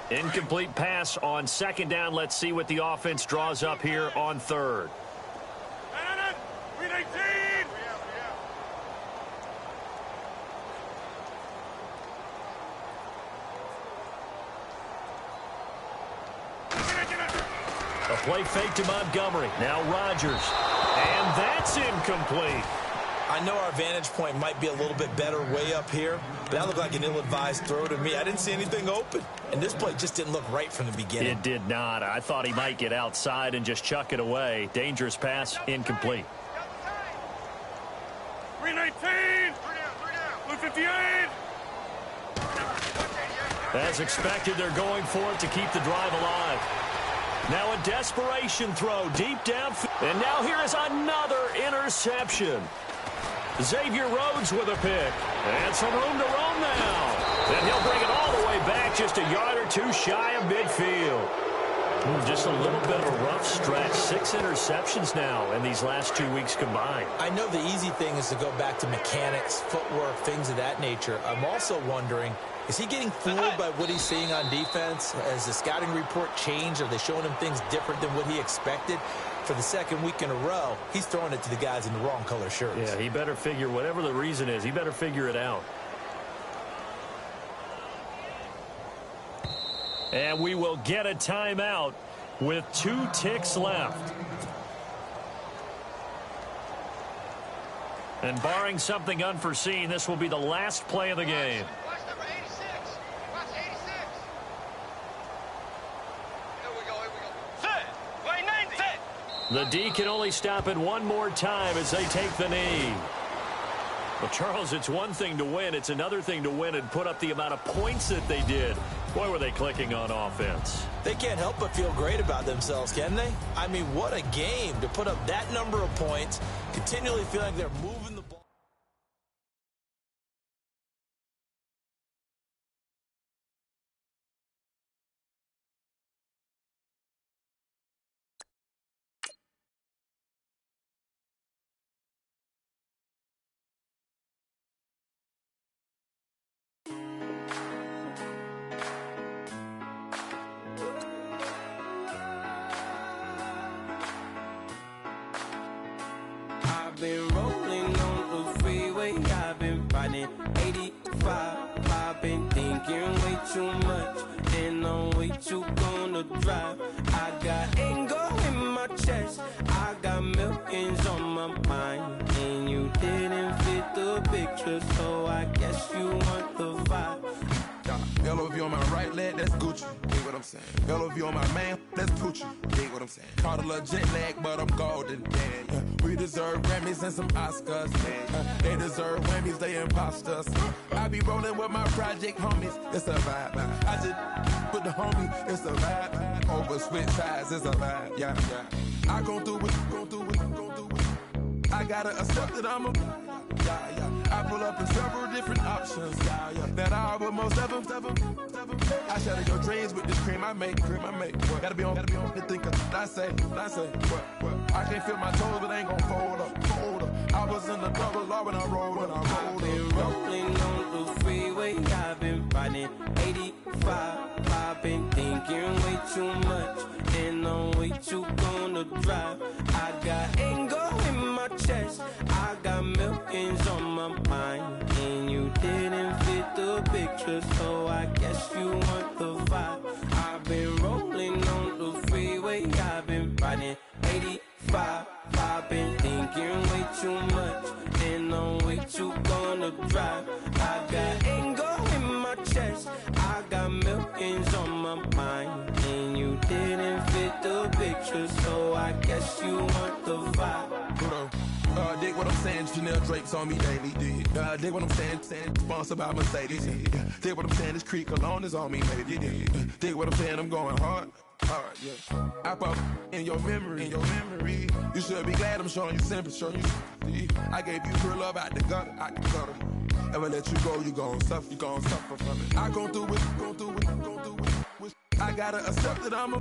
A: Incomplete pass on 2nd down. Let's see what the offense draws up here on 3rd. A play fake to Montgomery. Now Rodgers. And that's incomplete.
B: I know our vantage point might be a little bit better way up here, but that looked like an ill-advised throw to me. I didn't see anything open, and this play just didn't look right from the beginning.
A: It did not. I thought he might get outside and just chuck it away. Dangerous pass, incomplete.
C: 319. 158.
A: As expected, they're going for it to keep the drive alive. Now a desperation throw deep down. And now here is another interception. Xavier Rhodes with a pick. And some room to roam now. And he'll bring it all the way back just a yard or two shy of midfield. Just a little bit of a rough stretch. 6 interceptions now in these last 2 weeks combined.
B: I know the easy thing is to go back to mechanics, footwork, things of that nature. I'm also wondering, is he getting fooled by what he's seeing on defense? Has the scouting report changed? Are they showing him things different than what he expected? For the second week in a row, he's throwing it to the guys in the wrong color shirts.
A: Yeah, he better figure, whatever the reason is, he better figure it out. And we will get a timeout with 2 ticks left. And barring something unforeseen, this will be the last play of the game.
C: Watch number 86. Watch 86. Here we go. Set. Line 90. Set.
A: The D can only stop it one more time as they take the knee. Well, Charles, it's one thing to win. It's another thing to win and put up the amount of points that they did. Boy, were they clicking on offense.
B: They can't help but feel great about themselves, can they? I mean, what a game to put up that number of points, continually feel like they're moving the ball.
D: Been rolling on the freeway, I've been riding 85. I've been thinking way too much, and I'm way too gonna drive. I got anger in my chest, I got millions on my mind, and you didn't fit the picture, so I guess you want the vibe.
E: LOV on my right leg, that's Gucci. Dig what I'm saying? LOV on my man, that's Poochie. Dig what I'm saying? Caught a little jet lag, but I'm golden. Yeah. We deserve Grammys and some Oscars. They deserve Whammies, they imposters. I be rolling with my project homies. It's a vibe. I just put the homie. It's a vibe. Over switch sides, it's a vibe. Yeah. I gon' do it, gon' do it, gon' do it. I gotta accept that I'm a. I pull up in several different options. That I but most of them. I shatter your dreams with this cream I make. What? Gotta be on the thinker. I say. What? I can't feel my toes, but ain't gon' fold up. I was in the double law when I rolled.
D: I've been rolling on the freeway, I've been riding 85. I've been thinking way too much, and I'm way too gonna drive. I got anger in my chest, I got millions on my mind, and you didn't fit the picture, so I guess you want the vibe. I've been rolling on the freeway, I've been riding 85. I've been thinking way too much, and I'm way too gonna drive. I got anger in my chest, I got millions on my mind, and you didn't fit the picture, so I guess you want the vibe.
E: Dig what I'm saying, Chanel drapes on me daily. Dig what I'm saying, sponsored by Mercedes. Dig what I'm saying, this Creek Cologne is on me, baby. Dig what I'm saying, I'm going hard, yeah. I pop in your memory. You should be glad I'm showing you sympathy. I gave you pure love out the gutter, Ever let you go, you gon' suffer, from it. I gon' do it. I gotta accept that I'm a.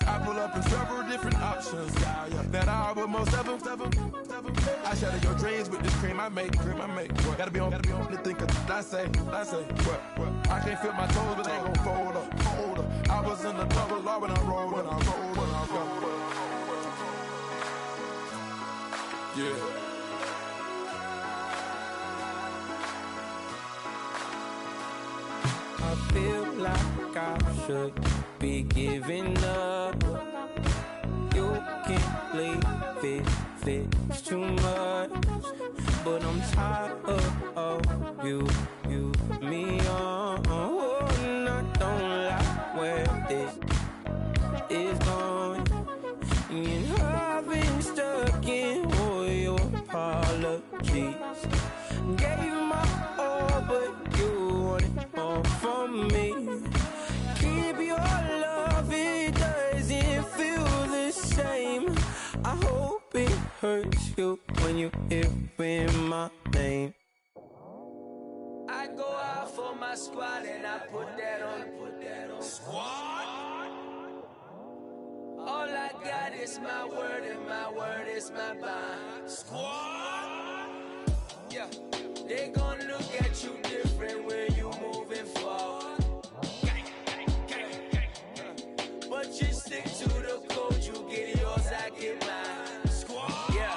E: I pull up in several different options. That I but most of them. I shatter your dreams with this cream I make. What? Gotta be on the thinker. I say. What? I can't feel my toes, but ain't gon' fold up. I was in the double law when I rolled. Yeah.
D: I feel like I should be giving up. You can't leave it's too much. But I'm tired of you, me on. And I don't like where this is going. And I've been stuck in all your apologies. Gave my all, but you want it all from me. Keep your love, it does you hearing my name. I go out for my squad and I put that on squad. All I got is my word and my word is my bond. Squad. Yeah, they gon' look at you different when you moving forward. But you stick to the code, you get yours, I get mine. Squad. Yeah,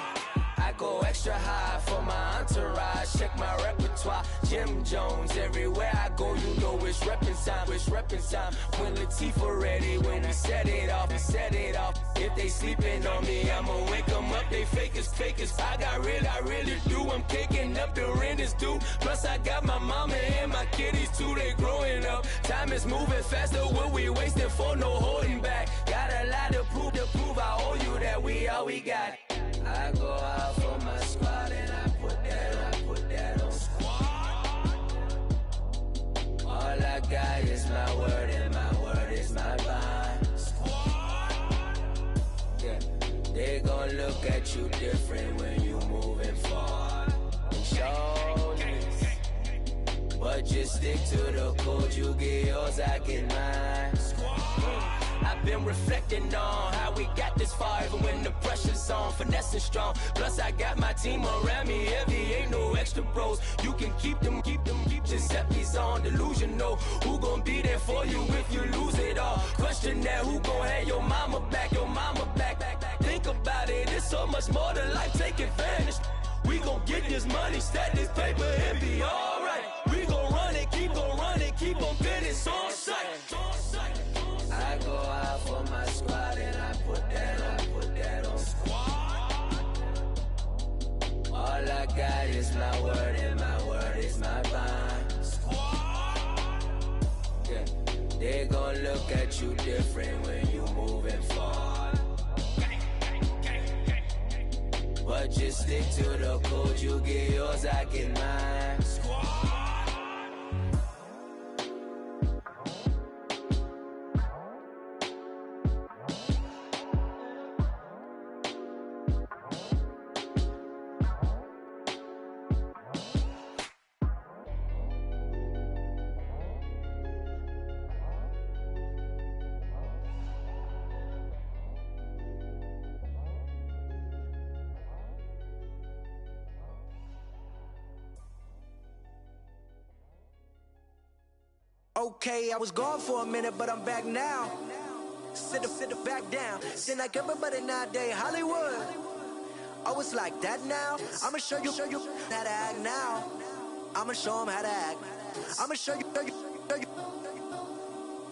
D: I go extra high for my entourage. Check my repertoire, Jim Jones. Everywhere I go, you know it's reppin' time. It's reppin' time. When Latifah ready, when we set it off, we set it off. If they sleeping on me, I'ma wake them up. They fakers. I really do. I'm caking up, the rent is due. Plus I got my mama and my kiddies too. They growing up. Time is moving faster. What we wasting for? No holding back. Got a lot to prove. I owe you that we all we got. I go out for my squad and I put that on squad. All I got is my word and my word is my bond. Squad. Yeah, they gon' look at you different when you moving forward. And show this. But just stick to the code, you get yours, I get mine. I've been reflecting on how we got this far, even when the pressure's on, finessing strong. Plus I got my team around me heavy, ain't no extra bros. You can keep them. Giuseppe's on delusional. Who gon' be there for you if you lose it all? Question that, who gon' have your mama back? Think about it, it's so much more to life, take advantage. We gon' get this money, stack this paper, and be alright. We gon' run it, keep on business on sight. I go out for my squad and I put that on squad. All I got is my word and my word is my bond. Squad. Yeah, they gon' look at you different when you moving forward. But just stick to the code, you get yours, I get mine. Squad.
F: Okay, I was gone for a minute, but I'm back now. Sit back down. Seem like everybody nowadays Hollywood. Oh, it's like that now. I'ma show you how to act now. I'ma show 'em how to act. I'ma show you.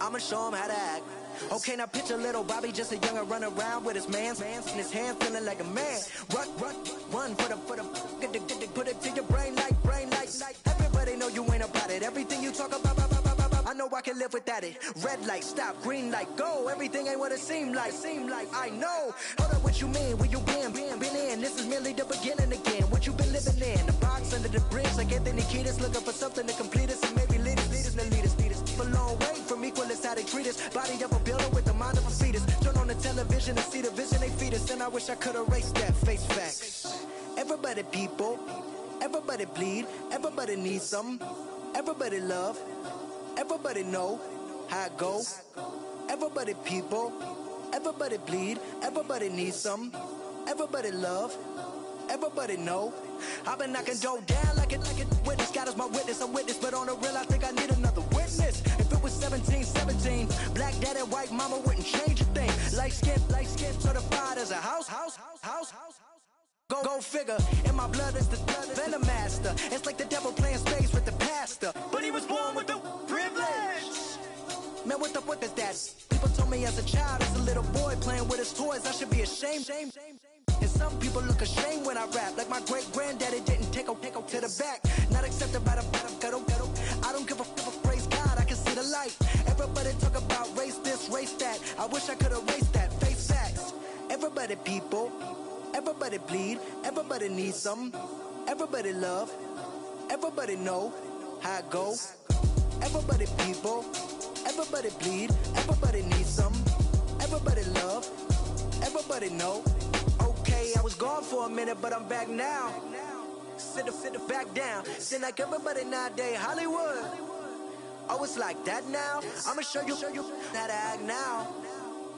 F: I'ma show 'em how to act. Okay, now picture little Bobby, just a young'un run around with his man's in his hand, feeling like a man. Run for the put it to your brain like. Everybody know you ain't about it. Everything you talk about. I know I can live without it. Red light, stop, green light, go. Everything ain't what it seem like. I know. Hold up, what you mean? Where you been in? This is merely the beginning again. What you been living in? The box under the bridge, like Anthony Kiedis, looking for something to complete us and maybe lead us. A long way from equalists, how they treat us. Body of a builder with the mind of a fetus. Turn on the television and see the vision they feed us. And I wish I could erase that. Face facts. Everybody people, everybody bleed, everybody needs something. Everybody love. Everybody know how it go. Everybody people, everybody bleed, everybody needs some. Everybody love, everybody know. I've been knocking dough down like it witness. God is my witness, I'm witness, but on the real I think I need another witness. If it was 17, black dad and white mama wouldn't change a thing. Light skin certified as a house. Go figure, in my blood is the venom master. It's like the devil playing spades with the pastor. But he was born with the privilege. Man, what the fuck is that? People told me as a child, as a little boy playing with his toys, I should be ashamed. And some people look ashamed when I rap, like my great granddaddy didn't take a to the back. Not accepted by the ghetto. I don't give a praise God, I can see the light. Everybody talk about race this, race that. I wish I could erase that. Face facts. Everybody people. Everybody bleed, everybody needs something. Everybody love, everybody know how it go. Everybody people, everybody bleed, everybody needs something. Everybody love, everybody know. Okay, Hey, I was gone for a minute, but I'm back now. Sit the back down. Sit like everybody nowadays, Hollywood. Oh, it's like that now? I'ma show you how to act now.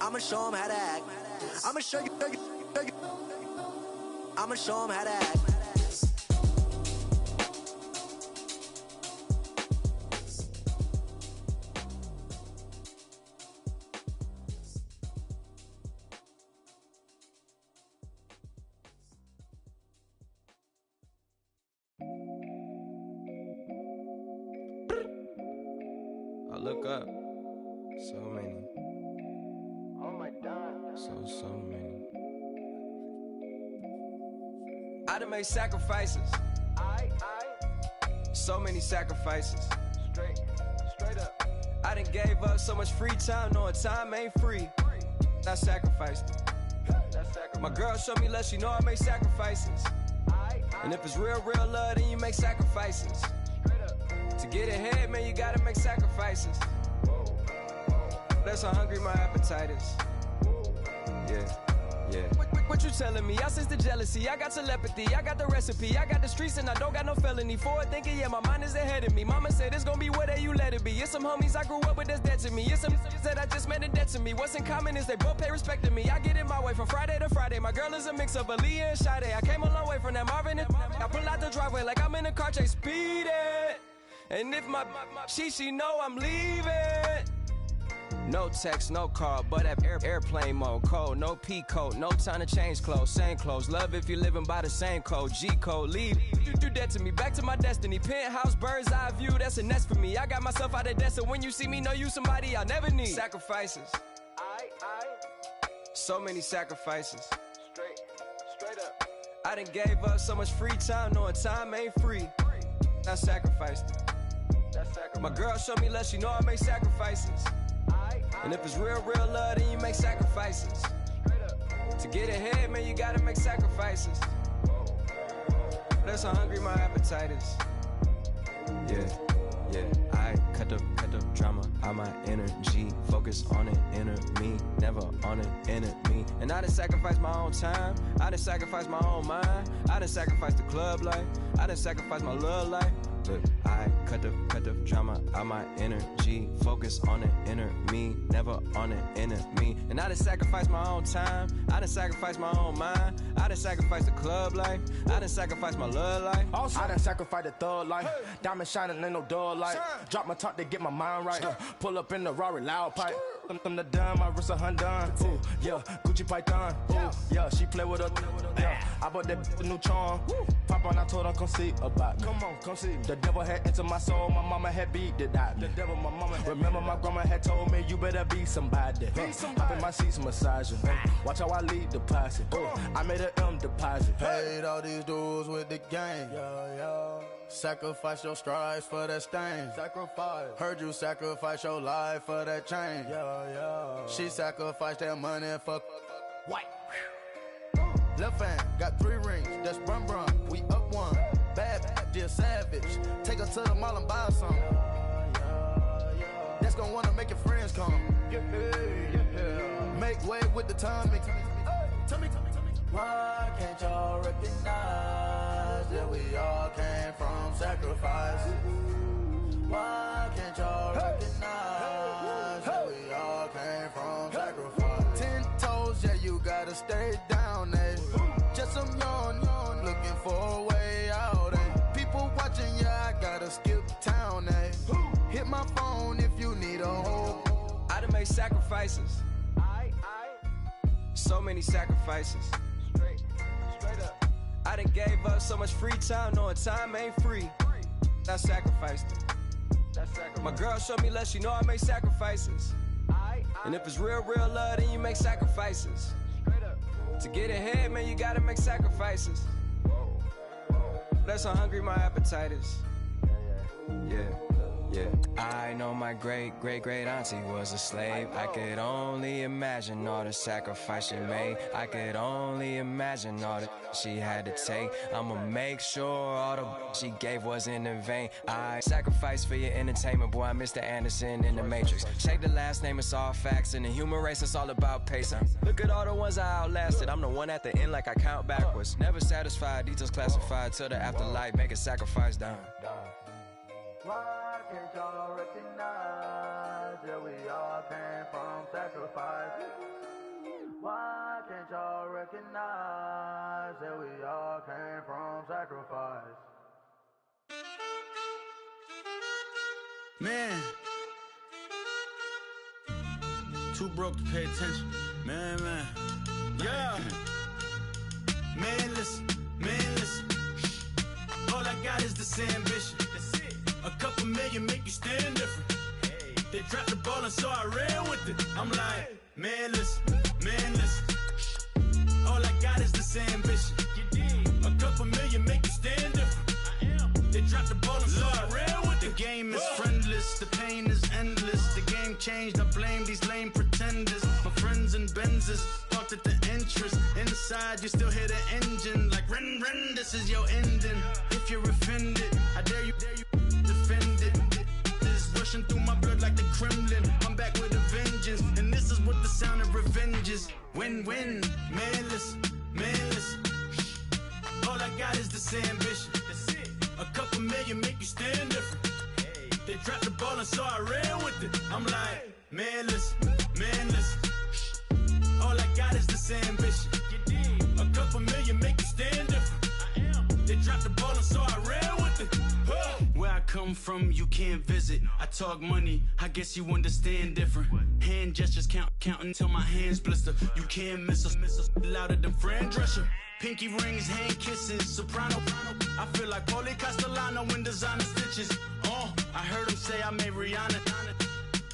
F: I'ma show them how to act. I'ma show you. I'ma show them how to act.
D: I look up, so many. Oh my God. So many. I done made sacrifices. So many sacrifices. Straight up. I done gave up so much free time, knowing time ain't free. I sacrificed it. My girl showed me love, she know I make sacrifices. And if it's real love, then you make sacrifices. To get ahead, man, you gotta make sacrifices. That's how hungry my appetite is. Yeah. What you telling me? I sense the jealousy, I got telepathy, I got the recipe, I got the streets and I don't got no felony. Forward thinking, yeah, my mind is ahead of me. Mama said it's gonna be whatever you let it be. It's some homies I grew up with that's dead to me. It's some that I just met and dead to me. What's in common is they both pay respect to me. I get it my way from Friday to Friday. My girl is a mix of Aaliyah and Sade. I came a long way from that Marvin and I pull out the driveway like I'm in a car chase speeding. And if my she know I'm leaving. No text, no call, but at airplane mode. Code, no P code, no time to change clothes. Same clothes, love if you're living by the same code. G code, leave. You do that to me, back to my destiny. Penthouse, bird's eye view, that's a nest for me. I got myself out of debt, so when you see me, know you somebody I'll never need. Sacrifices. So many sacrifices. Straight up. I done gave up so much free time, knowing time ain't free. I sacrificed it. My girl showed me love, she know I make sacrifices. And if it's real love, then you make sacrifices. To get ahead, man, you gotta make sacrifices. That's how hungry my appetite is. Yeah. I cut the drama out my energy. Focus on it, inner me, never on it, enemy. And I done sacrificed my own time. I done sacrificed my own mind. I done sacrificed the club life. I done sacrificed my love life. But I cut the drama out my energy. Focus on it, inner me, never on it, enemy. And I done sacrificed my own time. I done sacrificed my own mind. I done sacrificed the club life. I done sacrificed my love life.
G: Also, I done sacrificed the thug life. Diamond shining, ain't no dull light. Drop my top to get my mind right. Pull up in the Rari loud pipe. Them the dime, my wrist a Hyundai. Ooh, yeah, Gucci Python. Ooh, yeah, she play with her. Yeah, I bought that a new charm. Pop on, I told her come see about me. Come on, come see me. The devil had entered my soul, my mama had beat it out. The devil, my mama had remember my grandma had told me you better be somebody. Hop in my seats, massaging. Watch how I lead the posse. I made a deposit.
H: Paid all these dues with the game. Sacrifice your strides for that stain.
G: Sacrifice.
H: Heard you sacrifice your life for that change. She sacrificed that money for
G: White.
H: left hand, got 3 rings, that's brum brum. We up one, bad, dear savage. Take her to the mall and buy some. That's gonna wanna make your friends come. Make way with the timing. Tell me. Why can't y'all recognize that we all came from sacrifice? Why can't y'all recognize that we all came from sacrifice? 10 toes, yeah, you gotta stay down, eh? Just some yawn, looking for a way out, eh? People watching, yeah, I gotta skip town, eh? Hit my phone if you need a hold.
D: I done made sacrifices. So many sacrifices. Straight up. I done gave up so much free time, knowing time ain't free. I sacrificed it. My girl showed me love, she know I make sacrifices. And if it's real love, then you make sacrifices. To get ahead, man, you gotta make sacrifices. That's how hungry my appetite is. Yeah. Yeah, I know my great auntie was a slave. I could only imagine all the sacrifice she made. I could only imagine all that she had to take. I'ma make sure all the she gave wasn't in vain. I sacrificed for your entertainment, boy. I'm Mr. Anderson in the Matrix. Shake the last name, it's all facts. In the human race, it's all about pacing. Look at all the ones I outlasted. I'm the one at the end, like I count backwards. Never satisfied, details classified till the afterlife. Make a sacrifice down.
H: Why can't y'all recognize that we all came from sacrifice? Why can't y'all recognize that we all came from sacrifice?
I: Man, too broke to pay attention. Man. Yeah. Man, listen. All I got is this ambition. A couple million make you stand different. They dropped the ball and so I ran with it. I'm like, man, listen. All I got is this ambition. A couple million make you stand different. They dropped the ball and so I ran with it. The game is friendless, the pain is endless. The game changed, I blame these lame pretenders. My friends and Benzes talked at the interest. Inside, you still hear the engine. Like, ren, this is your ending. If you're offended, I dare you defend it. This rushing through my blood like the Kremlin. I'm back with a vengeance, and this is what the sound of revenge is. Win-win, man, listen. All I got is this ambition. A couple million make you stand different. They dropped the ball and so I ran with it. I'm like, man, listen. All I got is this ambition. A couple million make you stand different. They dropped the ball and so I ran with it. Where I come from, you can't visit. I talk money, I guess you understand different. Hand gestures counting till my hands blister. You can't miss us louder than Fran Drescher. Pinky rings, hand kisses, soprano. I feel like Paulie Castellano in designer stitches. I heard him say I made Rihanna.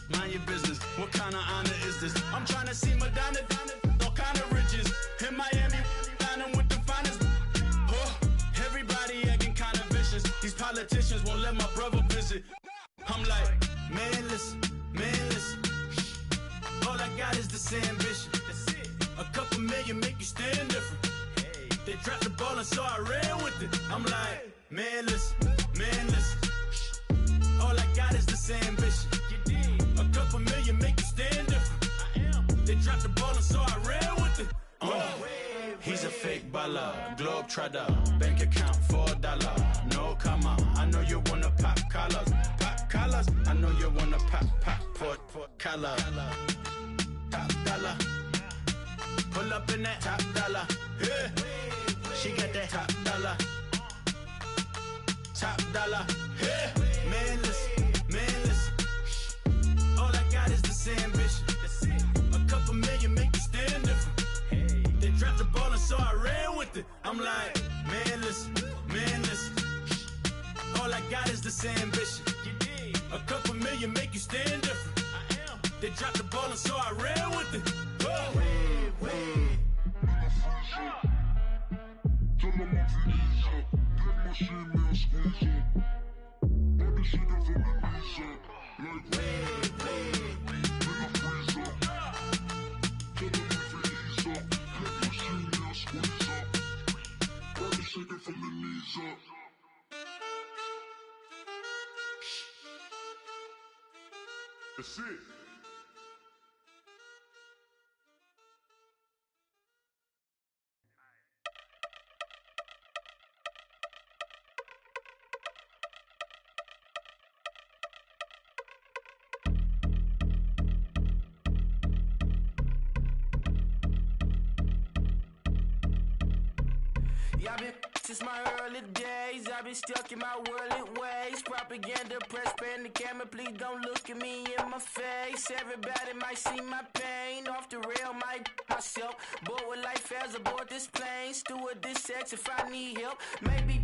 I: Mind your business, what kind of honor is this? I'm trying to see Madonna, all kind of riches. In Miami, dining with the finest. Everybody acting kind of vicious. These politicians won't let my brother visit. I'm like, man, listen. All I got is this ambition. A couple million make you stand different. They dropped the ball and so I ran with it. I'm like, man, listen. All I got is this ambition. A couple million make you stand different. They dropped the ball and so I ran with it. He's a fake baller, globe trotter, bank account $4. No comma, I know you wanna pop collars. I know you wanna pop collar. Top dollar, pull up in that top dollar. Yeah. She got that top dollar. Yeah. Man, listen. All I got is this ambition. A couple million make you stand different. They dropped the ball and so I ran with it. I'm like, man, listen. All I got is this ambition. A couple million make you stand different. They dropped the ball and so I ran with it.
J: Tell them I'm easy. Get my shit now, squeeze up. All this shit from the knees up. Like, nigga freeze up. Tell them I'm easy. Get my shit now, squeeze up. All this shit from the knees up. That's it.
D: Yeah, I've been since my early days. I've been stuck in my worldly ways. Propaganda, press, pan the camera. Please don't look at me in my face. Everybody might see my pain. Off the rail, might myself. Bored with life as aboard this plane. Steward this sex if I need help. Maybe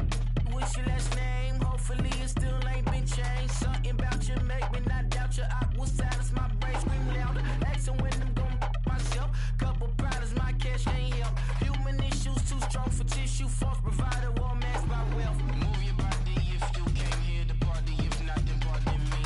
D: what's your last name? Hopefully it still ain't been changed. Something about you make me not doubt you. I will silence my brain, scream louder. Asking when I'm gon' myself. Couple problems, my cash ain't help. Human issues too strong for tissue. False provider, war mask by wealth. Move your body if you came here to party. If not, then pardon me.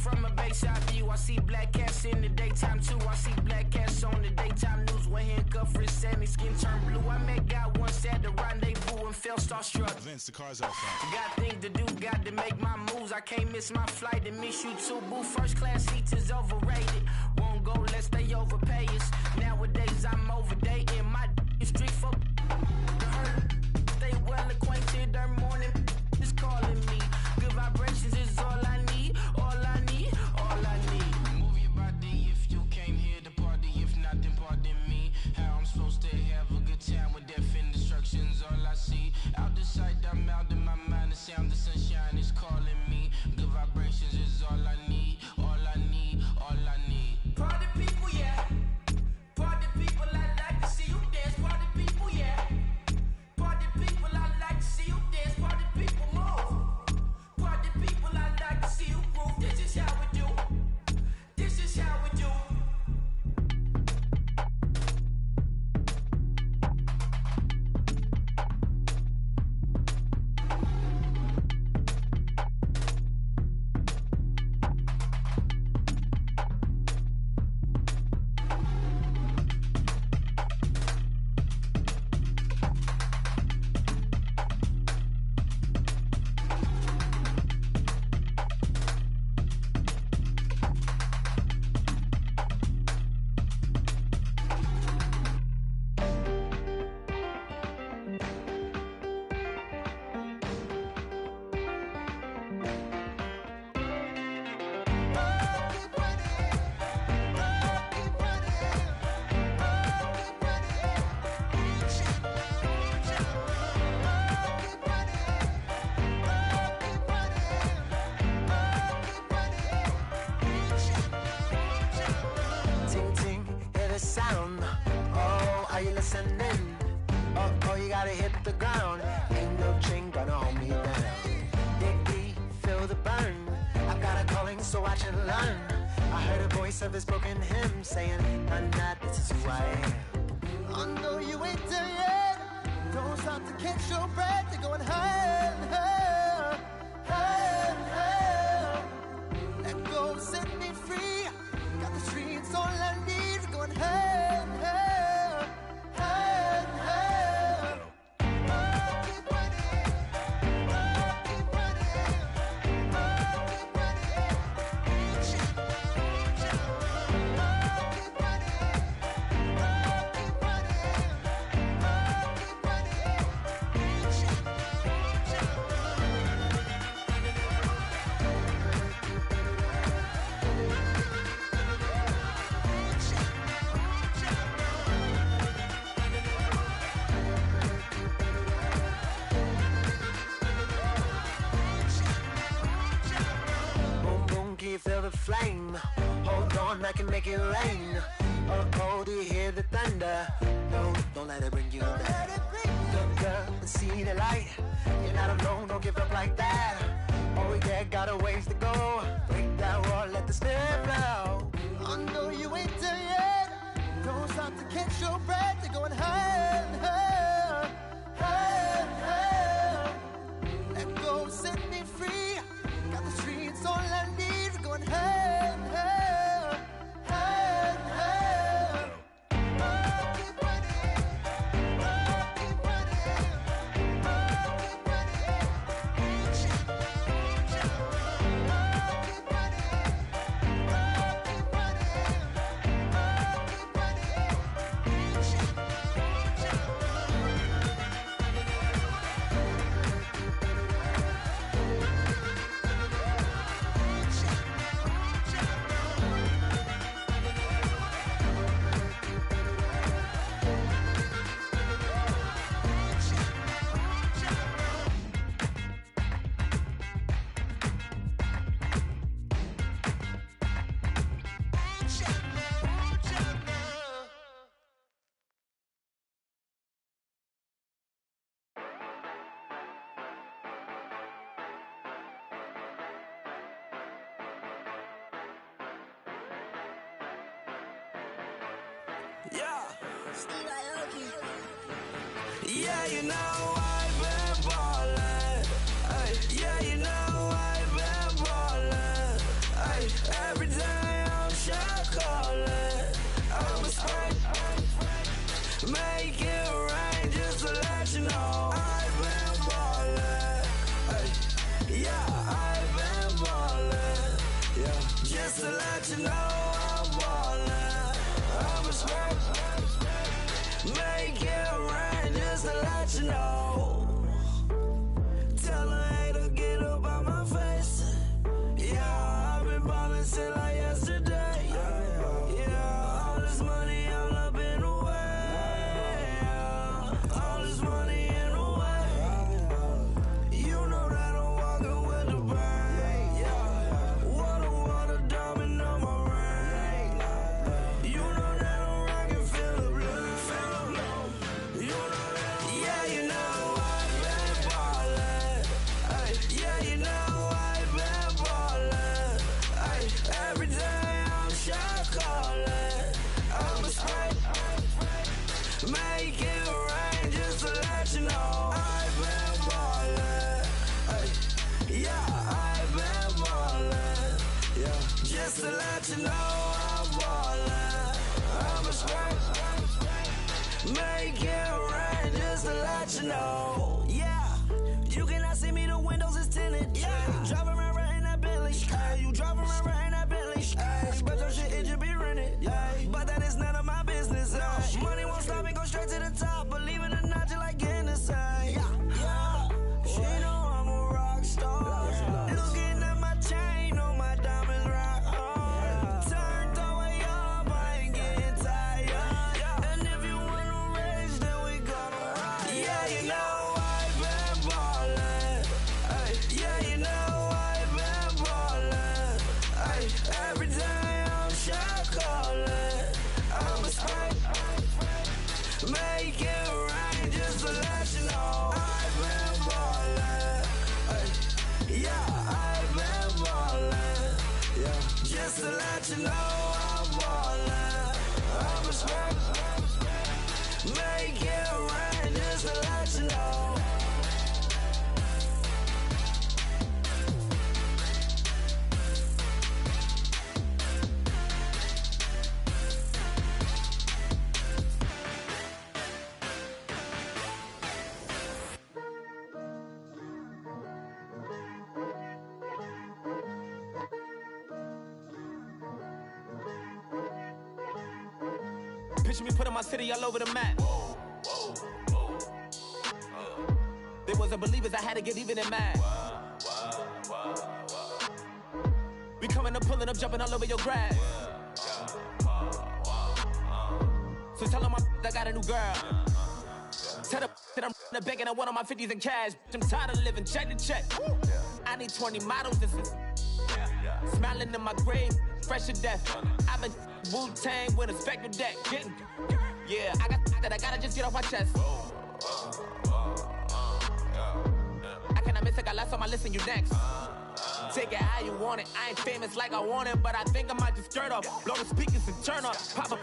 D: from a Bayside view. I see black cats in the daytime too. I see black cats on the daytime news with handcuff wrists and his skin turned blue. I met God once at the rendezvous and felt starstruck.
K: Vince, the car's out front.
D: Got things to do, got to make my moves. I can't miss my flight and miss you too, boo. First class seats is overrated. Won't go lest they overpay us. Nowadays I'm overdating my street folk. Stay well acquainted, their morning is calling me. Good vibrations is all I need, all I need, all I need. Move your body if you came here to party. If not, then pardon me. How I'm supposed to have a good time with death and destruction's all I see. Out the sight, I'm out in my mind. The sound, the sunshine is calling me. Good vibrations is all I need, all I need, all I need. Party people, yeah. Party people, I like to see you dance. Party people, yeah. Party people, I like to see you dance. Party people, move. Party people, I like to see you groove. This is how we do. This is how we do.
F: Of his broken hymn saying, I'm not, this is who I am. I know you ain't there yet. Don't stop to catch your breath. You're going higher and higher, higher and higher. Let go, set me free. Got the streets all I need. We're going higher and higher, higher and higher. Oh, keep running. Oh, keep running. Oh, keep running. Feel the flame. Hold on, I can make it rain. Oh, do you hear the thunder? No, don't let it bring you down. Look up and see the light. You're not alone, don't give up like that. Oh yeah, got a ways to go. Break that wall, let the spirit flow. I know you ain't there yet. Don't stop to catch your breath. You're going higher and higher, higher and higher. Let go, set me free. Got the streets all I need. Going higher and higher, higher and higher. Oh, keep running. Oh, keep running. Oh, keep running. Oh, keep running. Oh, keep running. Oh, keep
D: Yeah. Yeah, you know I've been ballin'. Ay, yeah, you know I've been ballin'. Ay,
F: let you know I'm ballin'. I'm a smack. Make it rain just to let you know. Tell her hater get up out my face. Yeah, I've been ballin' since like yesterday. Yeah, all this money all up in the way. All this money in the way. You know that I'm walking with the bank. Yeah, water diamond on my ring. You know that I'm rockin' feel the blue. You know that, yeah, you know I've been ballin'. Ay, yeah, you know I've been ballin'. Ay, every day I'm shot callin'. I'm a straight, make it rain just to let you know I've been ballin'. Ay, yeah, I've been ballin'. Yeah, just to let you know I'm ballin'. I'm a straight, make it rain just to let you know. Yeah, you cannot see me, the windows is tinted. Yeah, you driving around right in that Bentley. Hey, you driving around right in that Bentley. Hey, but your shit, it should be rented. Yeah, but that is none of my business. Money won't stop me, go straight to the top. Believe it or not, you like getting the same. Yeah, she know I'm a rock star. Looking at my chain, on my diamonds rock hard. Turned the way up, I ain't getting tired. And if you wanna raise, then we gonna ride. Yeah, you know I've been ballin'. Ay, yeah, you know I've been ballin'. Ay, every day I'm shot callin'. I'm a straight, make it rain just to let you know I've been ballin'. Ay, yeah, I've been ballin'. Yeah, just to let you know I'm ballin'. I'm a straight, make it rain just to let you know.
G: Picture me putting my city all over the map. They wasn't believers, I had to get even and mad. We coming up, pulling up, jumping all over your grass. So tell them I got a new girl. Tell them that I'm the bank and I want all my 50s in cash. I'm tired of living check to check. I need 20 models, this is smiling in my grave, fresh to death. I've been Wu-Tang with a spectral deck. Getting, yeah, I got that, I gotta just get off my chest. I cannot miss it, got last on my list and you next. Take it how you want it, I ain't famous like I want it, but I think I might just skirt off. Blow the speakers and turn up, pop up.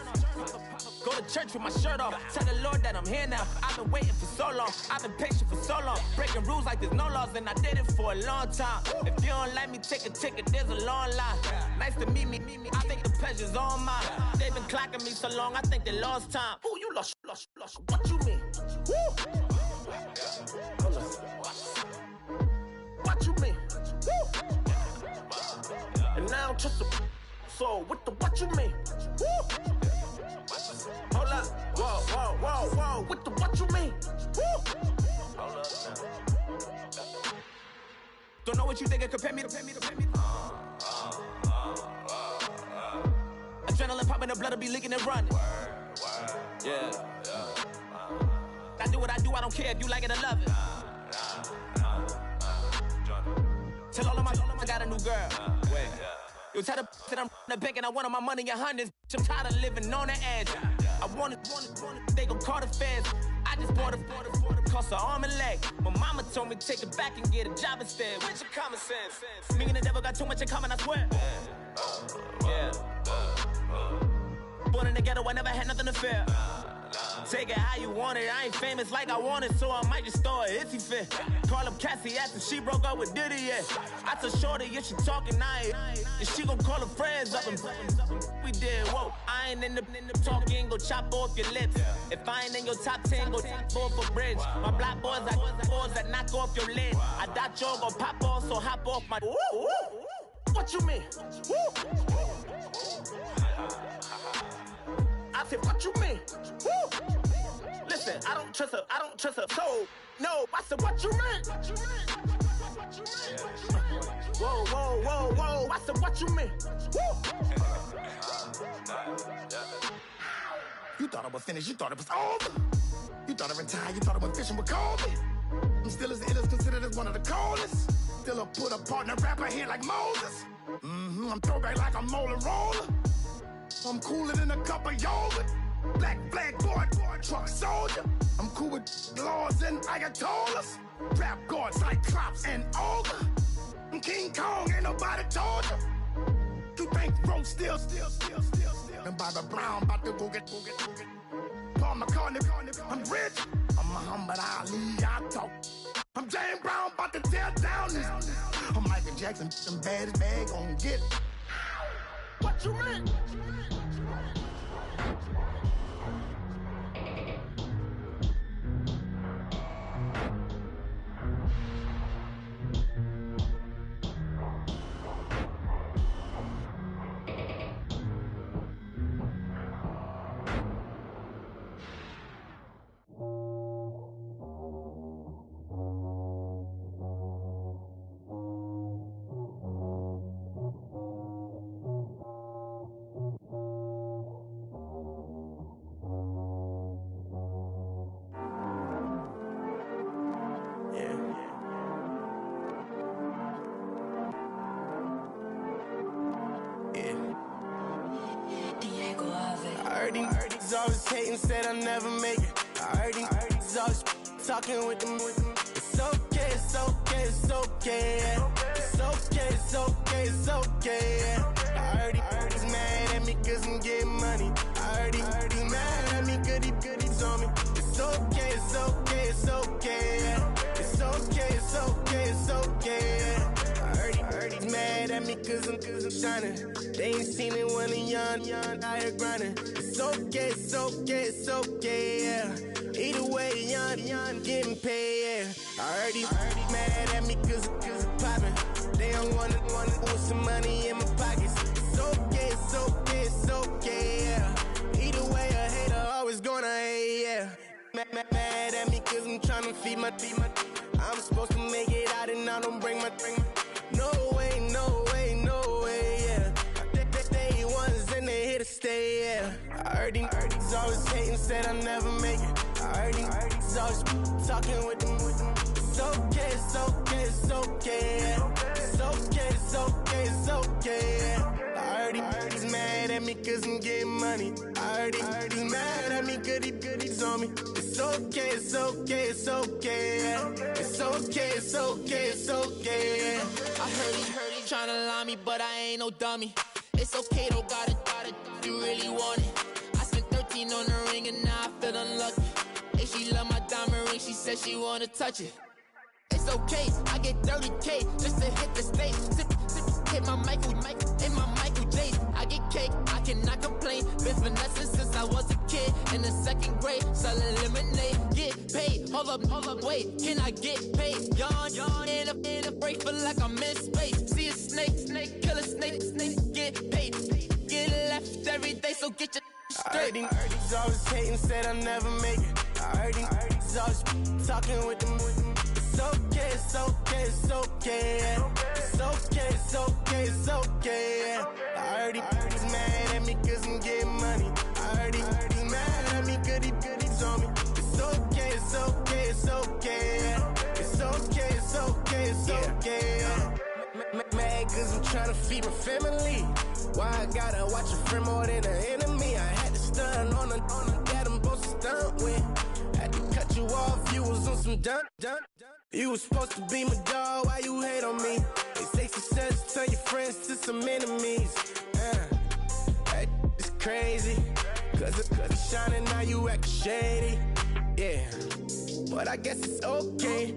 G: Go to church with my shirt off. Tell the Lord that I'm here now. I've been waiting for so long. I've been patient for so long. Breaking rules like there's no laws, and I did it for a long time. If you don't like me, take a ticket. There's a long line. Nice to meet me. I think the pleasure's all mine. They've been clocking me so long. I think they lost time. Ooh, you lost. What you mean? Woo. What you mean? Woo. And now I don't trust the. So what you mean? Woo. Hold up, whoa, what you mean? Woo. Hold up now. Don't know what you think, compare me to. Adrenaline popping, the blood will be leaking and running. Yeah. I do what I do, I don't care if you like it or love it. Tell all of my I got a new girl. Wait. Yo, tell the that I'm the bank and I want all my money in hundreds. I'm tired of living on the edge. I want it, they gon' call the feds. I just bought a cost an arm and leg. My mama told me take it back and get a job instead. Where's your common sense? Me and the devil got too much in common, I swear. Yeah. Born in the ghetto, I never had nothing to fear. Take it how you want it, I ain't famous like I want it, so I might just throw a hissy fit. Call up Cassie after she broke up with Diddy, yeah. I told Shorty if she talking, and she gon' call her friends up and we did, whoa. I ain't in the talking, go chop off your lips. If I ain't in your top 10, go top 4 for bridge. My black boys, I boys that knock off your lid. I dot your gon' pop off, so hop off my.
K: what you mean? Woo! I said, what you mean? Woo! Listen, I don't trust her, so, no, I said, what you mean? Whoa, whoa, whoa, whoa, I said, what you mean? Woo! You thought I was finished, you thought it was over. You thought I retired, you thought I went fishing with Kobe. I'm still as ill as considered as one of the coldest. Still a put a partner rapper here like Moses. I'm throwback like a molar roller. I'm cooler than a cup of yogurt. Black flag boy, truck soldier. I'm cool with laws and Ayatollahs. Rap god, Cyclops and Ogre. I'm King Kong, ain't nobody told you. You think Rose still. And Bobby Brown about to go get. Paul McCartney, I'm rich. I'm Muhammad Ali, I talk. I'm James Brown, about to tear down this. I'm Michael Jackson, some baddest bag gon' get. What you mean?
D: He's always hating, said I'll never make it. I heard he's always talking with them. It's okay, it's okay, it's okay. Yeah. It's okay, it's okay, it's okay. Yeah. I heard he's mad at me cause I'm getting money. I heard he's mad at me cause he's on me. It's okay, it's okay, it's okay. Yeah. It's okay, it's okay, it's okay. Yeah. I heard he's mad at me cause I'm shining. They ain't seen it when I'm young, out here grinding. It's okay, it's okay, it's okay, yeah. Either way, young, getting paid, yeah. I heard he's mad at me cause I'm poppin'. They don't wanna with some money in my pockets. It's okay, it's okay, it's okay, yeah. Either way, a hater always gonna hate, yeah. Mad at me cause I'm tryna feed my I'm supposed to make it out and I don't bring my no way, no way, no way, yeah. Day ones and they here to stay, yeah. I heard he's always hating, said I'll never make it. I heard he's always talking with them. It's okay, it's okay, it's okay, yeah. It's okay, it's okay, it's okay, yeah. I heard he's mad at me cause I'm getting money. I heard he's mad at me cause he's on me. It's okay, it's okay, it's okay, yeah. It's okay, it's okay, it's okay, yeah.
L: I heard he tryna lie me, but I ain't no dummy. It's okay, though, got it, you really want it. I spent 13 on the ring and now I feel unlucky. Hey, she love my diamond ring, she said she wanna touch it. It's okay, I get 30K just to hit the stage. Hit my Michael, in my Michael J. I get cake, I cannot complain. Been finessing since I was a kid. In the 2nd grade, selling lemonade. Get paid, hold up, wait, can I get paid? Yawn, in a break, feel like I'm in space. See a snake, kill a snake, get paid. Get left every day, so get your straight.
D: I heard he's always hating, said I'll never make it. I heard he's always talking with them. It's okay, it's okay, it's okay, yeah. It's okay, it's okay, it's okay, yeah. I heard he's mad at me cause I'm getting money. I heard he's mad at me cause he's on me. It's okay, it's okay, it's okay, yeah. It's okay, it's okay, it's okay, yeah. Mad cause I'm tryna feed my family. Why I gotta watch a friend more than an enemy? I had to stun on the that I'm supposed to stunt with. Had to cut you off, you was on some dun. You was supposed to be my dog, why you hate on me? They say success, turn your friends to some enemies. That is crazy. Cause it's shining, now you actin' shady. Yeah, but I guess it's okay.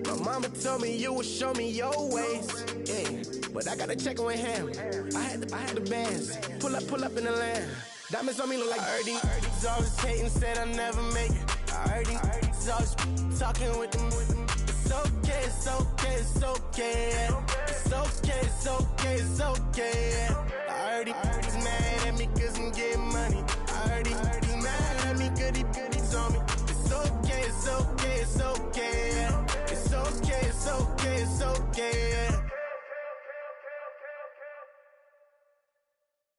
D: My mama told me you would show me your ways. Yeah, but I gotta check with him. I had the bands. Pull up in the land. Diamonds on me look like I heard he's always hating, said I'll never make it. I heard he's always talking with them. It's okay, it's okay, it's okay, yeah. It's
H: It's okay, it's okay, it's okay. I heard he's mad at me cause I'm getting money. I heard he's mad at me cause he's on me. It's okay, it's okay, it's okay. It's okay, it's okay, it's okay.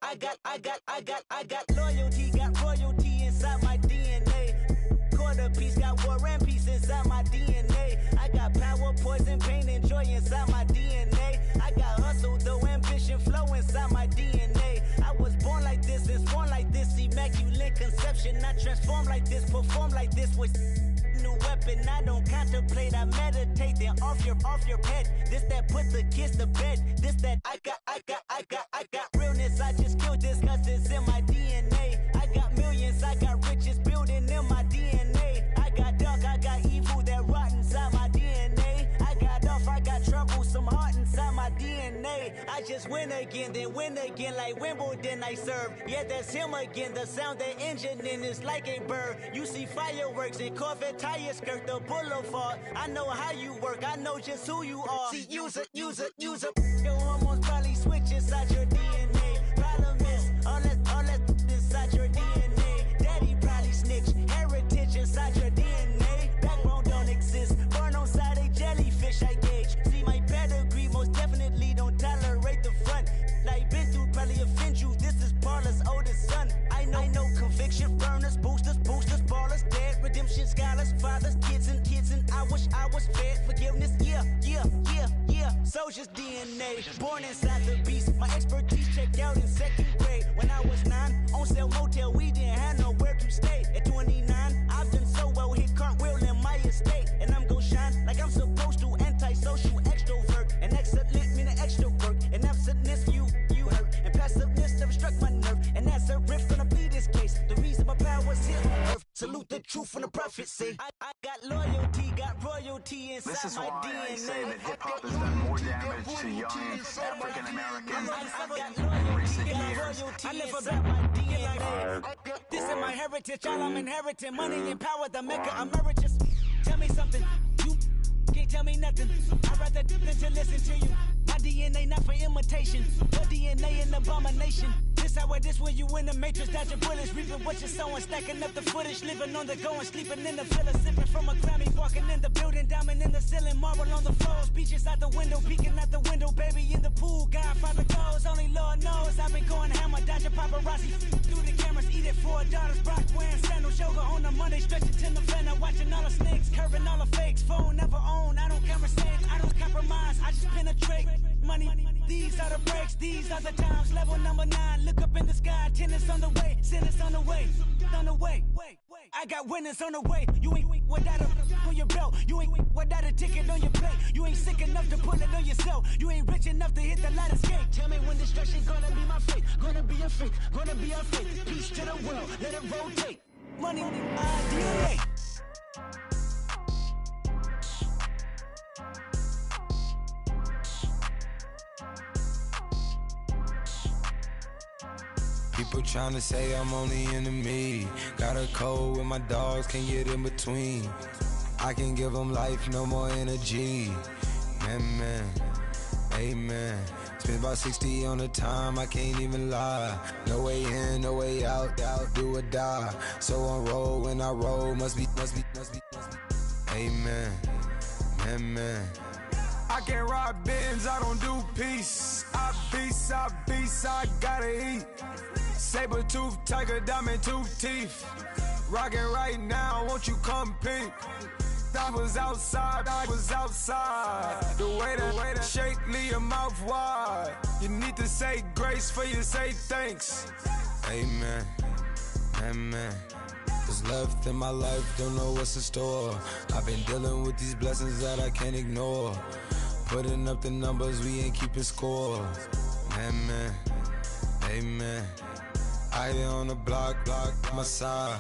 F: I got loyalty, got royalty inside my DNA. Quarter piece, got war and peace inside my DNA. I got power, poison, pain, and joy inside my DNA. I got hustle, though ambition, flow inside my DNA. I was born like this, and born like this, immaculate conception. I transform like this, perform like this with new weapon. I don't contemplate, I meditate. Then off your head. This that put the kids to bed. This that I got realness. I just killed this cause it's in my DNA. I got millions, I got riches building in my DNA. I got dark, I got evil that rot inside my DNA. I got off, I got trouble, some heart inside my DNA. I just win again, then win again like Wimbledon I serve. Yeah, that's him again. The sound that engine in is like a bird. You see fireworks and Corvette tires skirt the boulevard. I know how you work, I know just who you are. See, use it. Your hormones probably switch inside your DNA. Problem is, all that inside your DNA. Daddy probably snitch, heritage inside your DNA. Backbone don't exist, born on side a jellyfish I gauge. See my pedigree, most definitely don't tolerate the front. Like been through, probably offend you. This is Paula's oldest son. I know conviction burners, boosters, ballers, dead, redemption scholars, fathers, kids, and I wish I was fed forgiveness. Yeah. Soldier's DNA, born inside the beast. My expertise checked out in second grade. When I was 9, on sale motel, we didn't have nowhere to stay. At 29, I've done so well, hit cartwheel in my estate. And I'm gon' shine like I'm supposed to, antisocial extrovert. And excellent meaning extra work. And absentness, you hurt. And passiveness never struck my nerve. And that's a riff, gonna be this case. The reason my power's here on earth. Salute the truth from the prophecy. I got loyalty, got royalty inside
M: this is
F: my
M: why
F: DNA.
M: I say that hip-hop has done more damage to young African Americans in recent years.
F: I live about my DNA. This is my heritage, all I'm inheriting. Money and power, the maker emeritus. Tell me something, you can't tell me nothing. I'd rather than to listen to you. My DNA not for imitation. Your DNA an abomination. This how this when you in the matrix, dodging bullets, reaping what you're sowing, stacking up the footage, living on the go and sleeping in the villa, sipping from a Grammy, walking in the building, diamond in the ceiling, marble on the floors, beaches out the window, peeking out the window, baby in the pool, Godfather goes, only Lord knows, I've been going hammer, dodging paparazzi, through the cameras, eating 4 daughters, Brock wearing sandals, yoga on a Monday, stretching to November, watching all the snakes, curving all the fakes, phone never own, I don't conversate, I don't compromise, I just penetrate, money, these are the breaks, these are the times, level number 9, look up in the sky, tennis on the way, sentence on the way, I got winners on the way, you ain't without a on your belt, you ain't without a ticket on your plate, you ain't sick enough to pull it on yourself, you ain't rich enough to hit the ladder skate, tell me when destruction gonna be my fate, gonna be a fate, gonna be a fate, peace to the world, let it rotate, money, DNA.
N: People tryna say I'm on the enemy. Got a code with my dogs, can't get in between. I can give them life, no more energy. Man, amen. Spent about 60 on the time, I can't even lie. No way in, no way out, do or die. So on roll, when I roll, must be. Amen, man. I can't ride Benz, I don't do peace. I beast, I gotta eat. Saber tooth, tiger, diamond tooth teeth. Rockin' right now, won't you come peek? I was outside. The way that shake, leave your mouth wide. You need to say grace for you say thanks. Amen. What's left in my life, don't know what's in store. I've been dealing with these blessings that I can't ignore. Putting up the numbers, we ain't keeping score. Amen. I here on the block, my side.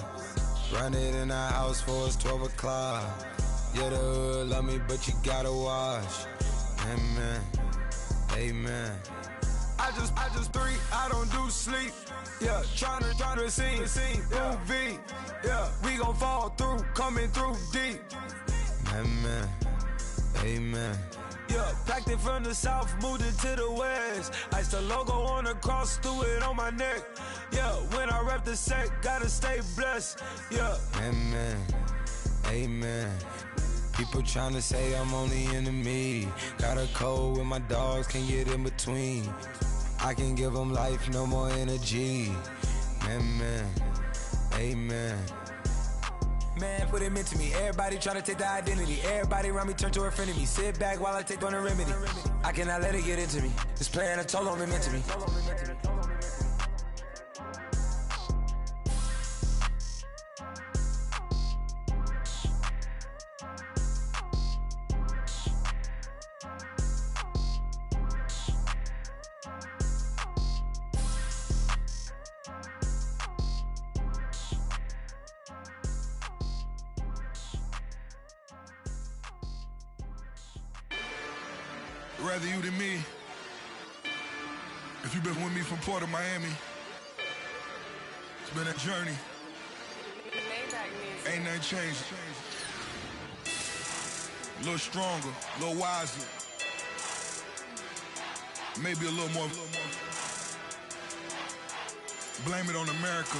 N: Run it in the house for us 12 o'clock. Yeah, the hood love me, but you gotta watch. Amen. I just 3, I don't do sleep. Yeah, tryna see movie. Yeah, we gon' fall through, coming through deep. Amen. Yeah, packed it from the south, moved it to the west. Iced the logo on the cross, threw it on my neck. Yeah, when I rep the set, gotta stay blessed. Yeah. Amen, amen. People tryna say I'm on the enemy. Got a code with my dogs, can't get in between. I can give them life, no more energy. Amen, amen. Man, put it into me. Everybody tryna take the identity. Everybody around me turn to a friend of me. Sit back while I take on the remedy. I cannot let it get into me. It's playing a toll on me mentally.
E: Rather you than me. If you've been with me from Port of Miami, it's been a journey. Ain't nothing changed. A little stronger, a little wiser. Maybe a little more. Blame it on America.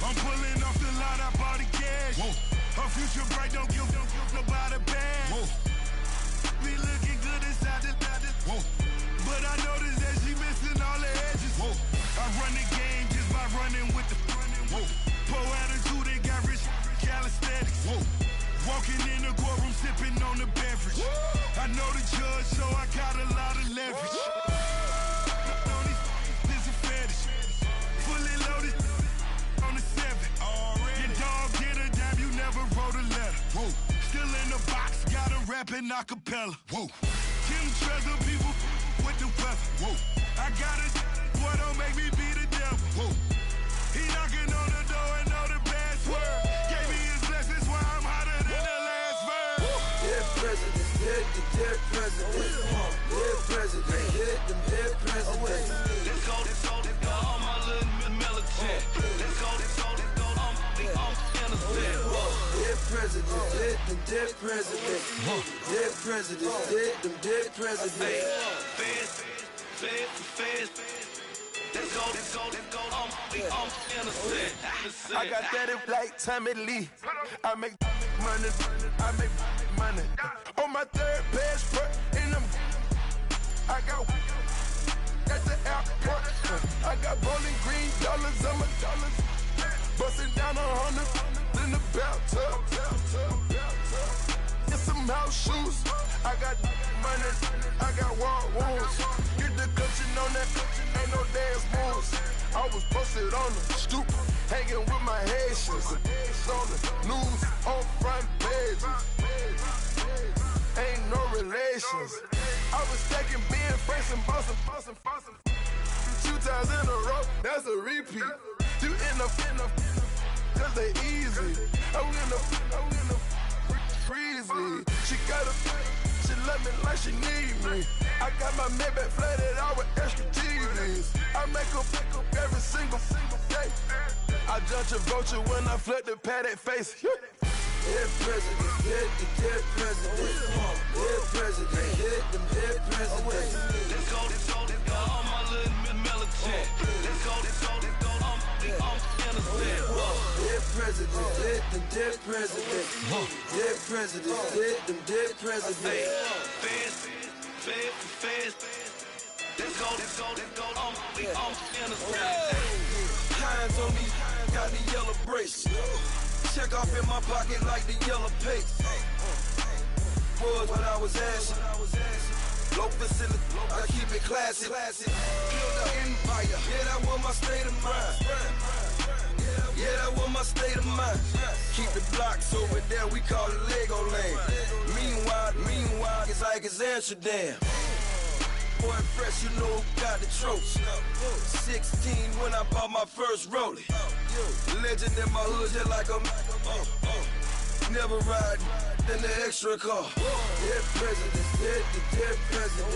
E: I'm pulling off the lot, I bought the cash. Whoa. Her future bright, don't give nobody bad. Whoa. Be looking good inside the whoa. But I noticed that she missing all the edges. Whoa. I run the game just by running with the whoa. Poor attitude, they got rich calisthenics. Whoa. Walking in the courtroom, sipping on the beverage. Whoa. I know the judge, so I got a lot of leverage. This a fetish. Fully loaded on the 7. Your dog did a dime, you never wrote a letter. Whoa. Still in the box, got a rapping acapella. Whoa. Kim treasure people with the weather. Whoa. I got it, boy, don't make me be the devil. Whoa. He knocking on the door and know the password. Gave me his blessings while I'm hotter than the last verse.
O: Dead presidents, dead presidents. Dead president, dead presidents.
I: Let's go, all my little militant. Let's go, I'm innocent.
O: Dead president, dead president. Dead president, dead president.
I: Feds. Let's go, I'm innocent.
E: I got that like Tommy Lee. I make money. On my third passport, and I got at the airport. I got bowling green dollars on my dollars. Busting down 100 in the bathtub. Get some house shoes. I got money. I got war wounds. Get the clutching on that. Ain't no dance moves. I was posted on the stoop, hanging with my Haitians. On the news, on front pages. Ain't no relations. I was stacking being Franks and Boston. 2 times in a row, that's a repeat. You in the cause they easy. I'm in the freezy. She love me like she need me. I got my Maybach flooded out with extra TVs. I make up every single day. I judge a vulture when I flip the padded face.
O: Dead president, dead president. Dead president, dead president.
I: Let's go, all my little militant. Let's go, I'm innocent.
O: Dead president, dead president. Dead president, dead president.
I: Feds. Let's go, I'm innocent.
O: Hands on me, got the yellow brace. Check off in my pocket like the yellow paste. Was what I was asking. Low facility, I keep it classy. Build an empire, yeah, that was my state of mind. Yeah, that was my state of mind. Keep the blocks over there, we call it Lego land. Meanwhile, it's like it's Amsterdam. Boy fresh, you know who got the tropes. 16 when I bought my first rollie. Legend in my hood, just like a never ride in the extra car. Dead president, dead president.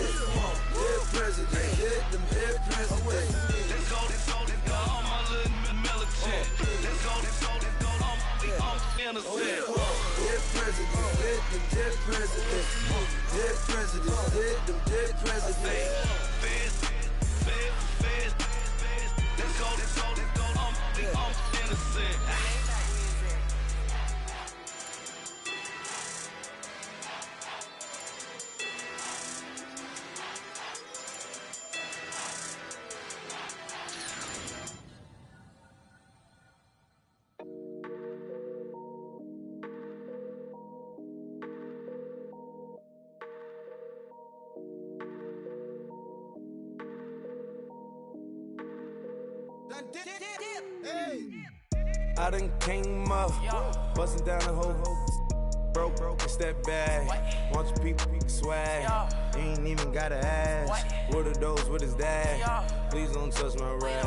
O: Dead president, dead president.
I: Let's go, all my little militant. Let's go, I'm innocent.
O: Dead president, dead presidents. Dead presidents. Them dead presidents.
I: Let's go. I'm innocent.
N: I done came up, bustin' down the whole broke and step back. Want your people swag, ain't even gotta ask. What are those, what is that? Please don't touch my rap,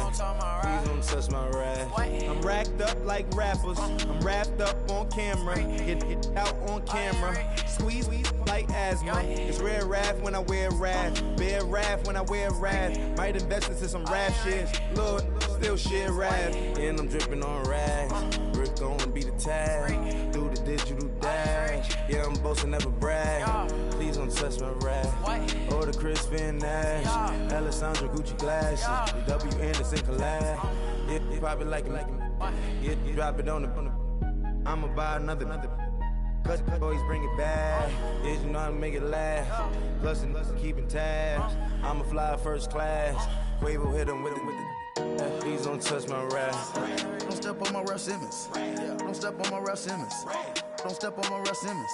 N: please don't touch my rap. I'm racked up like rappers, I'm wrapped up on camera, get out on camera, squeeze like asthma. It's rare wrath when I wear wrath, bare wrath when I wear wrath. Might invest into some rap shit, Lord, still shit rap. And I'm dripping on rags, Rick gonna be the tag, do the digital dash. Yeah, I'm boasting, never brag. Please don't touch my rap. Or the Chris Van Nash, Alessandra Gucci glasses, the W Anderson collab. Yeah, you probably like it. Yeah, you drop it on the. I'ma buy another. Cause always bring it back. Yeah, you know how to make it last. Plus, keeping tabs. I'ma fly first class. Quavo hit him with it. Please don't touch my rap.
H: Don't step on my Ralph Simmons. Don't step on my Ralph Simmons. Don't step on my Ralph Simmons.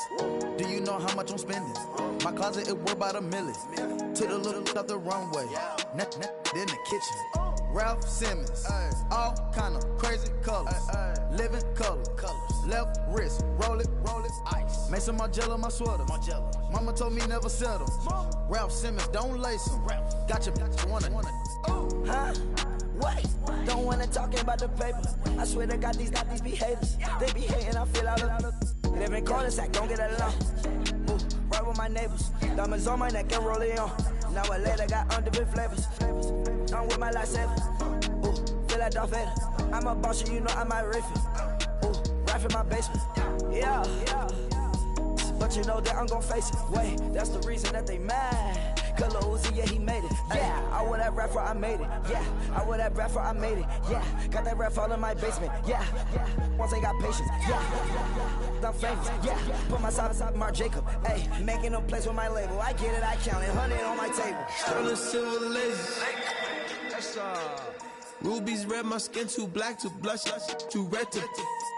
H: Do you know how much I'm spending? My closet, it worth about $1 million. To the little up the runway. In the kitchen. Ralph Simmons. All kind of crazy colors. Living colors. Left wrist. Roll it. Ice. Make some Margiela my sweater. Mama told me never settle. Ralph Simmons, don't lace him. Got your bitch wanna.
F: Huh? What? Don't wanna talk about the paper. I swear to God, these be haters. They be hating, I feel out of. Live in cul-de-sac, don't get along. Ooh, right with my neighbors. Diamonds on my neck and roll it on. Now I later got undefeated flavors. I'm with my lifesaver. Ooh, feel like Darth Vader. I'm a boss, you know I might riff it. Ooh, right in my basement. Yeah. But you know that I'm gon' face it. Wait, that's the reason that they mad. Cause Lil Uzi, yeah, he made it. Yeah, I wear that rap for I made it. Yeah, I wear that rap for I made it. Yeah, got that rap all in my basement. Yeah, once I got patience. Yeah, I'm famous. Yeah, put myself inside Marc Jacob. Hey, making a place with my label. I get it, I count it. 100 on my table.
O: Sterling silver laser. Rubies red, my skin too black to blush. Too red to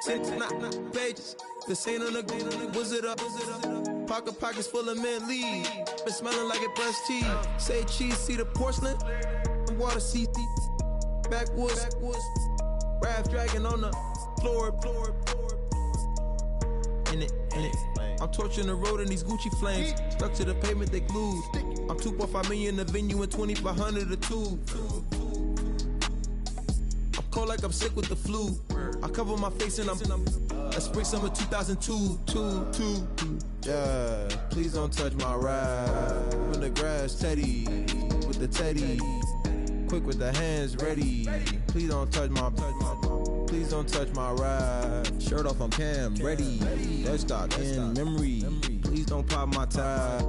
O: six, not pages. This ain't on the wizard up. Pockets full of mint leaves. Been smelling like it brushed teeth. Say cheese, see the porcelain. Water, see backwoods. Raft dragging on the floor. In it. I'm torching the road in these Gucci flames. Stuck to the pavement, they glued. I'm 2.5 million in the venue and 2,500 a tube. I'm cold like I'm sick with the flu. I cover my face and I'm spring summer 2002. Yeah, please don't touch my ride. In the grass, Teddy, with the Teddy. Quick with the hands ready. Please don't touch my ride. Shirt off on cam, ready. Let's start in memory. Please don't pop my tie.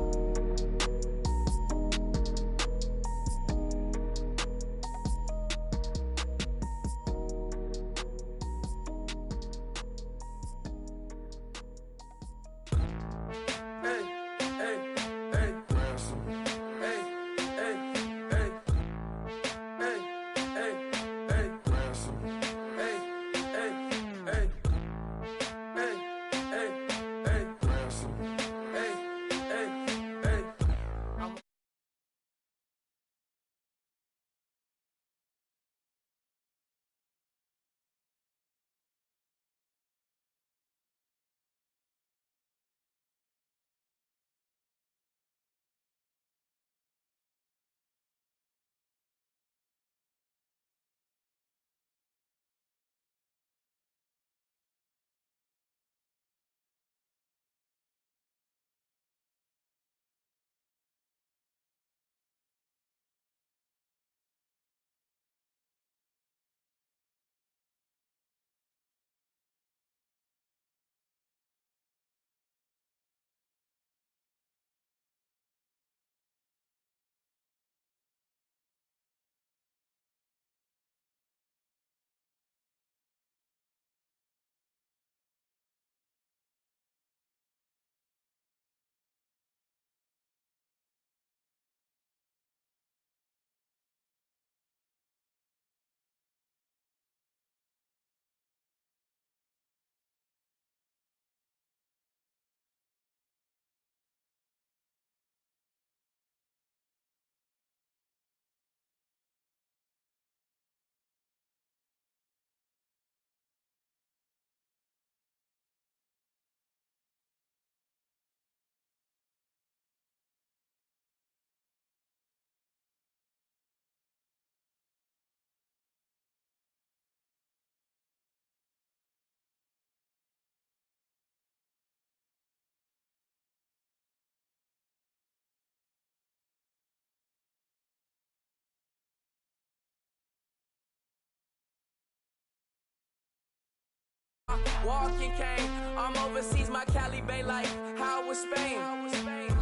D: walking cane. I'm overseas, my Cali Bay life. How was Spain?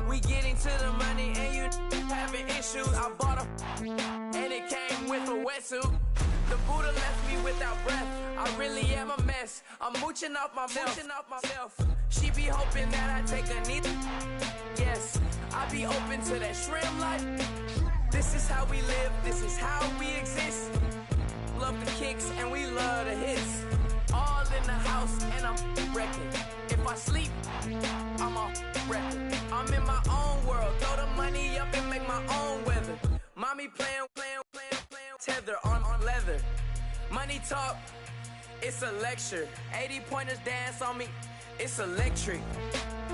D: We getting to the money and you having issues. I bought a and it came with a wetsuit. The Buddha left me without breath. I really am a mess. I'm mooching off myself. She be hoping that I take a knee. Yes, I be open to that shrimp life. This is how we live. This is how we exist. Love the kicks and we love the hits. All in the house and I'm wrecking. If I sleep, I'm off wrecking. I'm in my own world. Throw the money up and make my own weather. Mommy playing, tether on leather. Money talk, it's a lecture. 80 pointers dance on me, it's electric.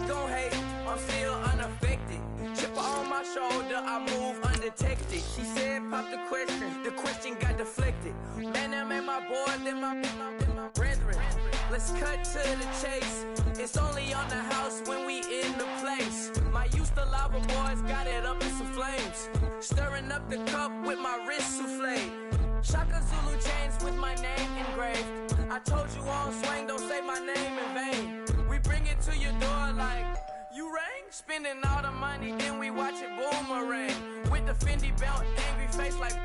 D: Don't hate, I'm still unaffected. Chip on my shoulder, I move undetected. She said pop the question got deflected. Man, that made my boy, then my brethren. Let's cut to the chase. It's only on the house when we in the place. My used to lava boys got it up in some flames. Stirring up the cup with my wrist souffle. Shaka Zulu chains with my name engraved. I told you on swing, don't say my name in vain. We bring it to your door like, you rang? Spending all the money, then we watch it boomerang. With the Fendi belt, angry face like,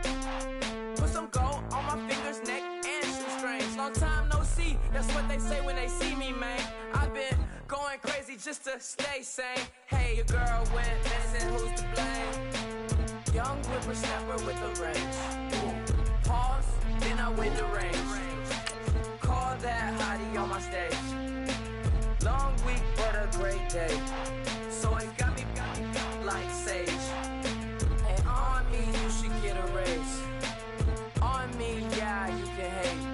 D: put some gold on my fingers, neck, and shoestrings. Long time no see, that's what they say when they see me, man. I've been going crazy just to stay sane. Hey, your girl went missing, who's to blame? Young whippersnapper with a range. Pause, then I went to range. Call that hottie on my stage. Long week, but a great day. So it got me like sage. And on me, you should get a raise. On me, yeah, you can hate.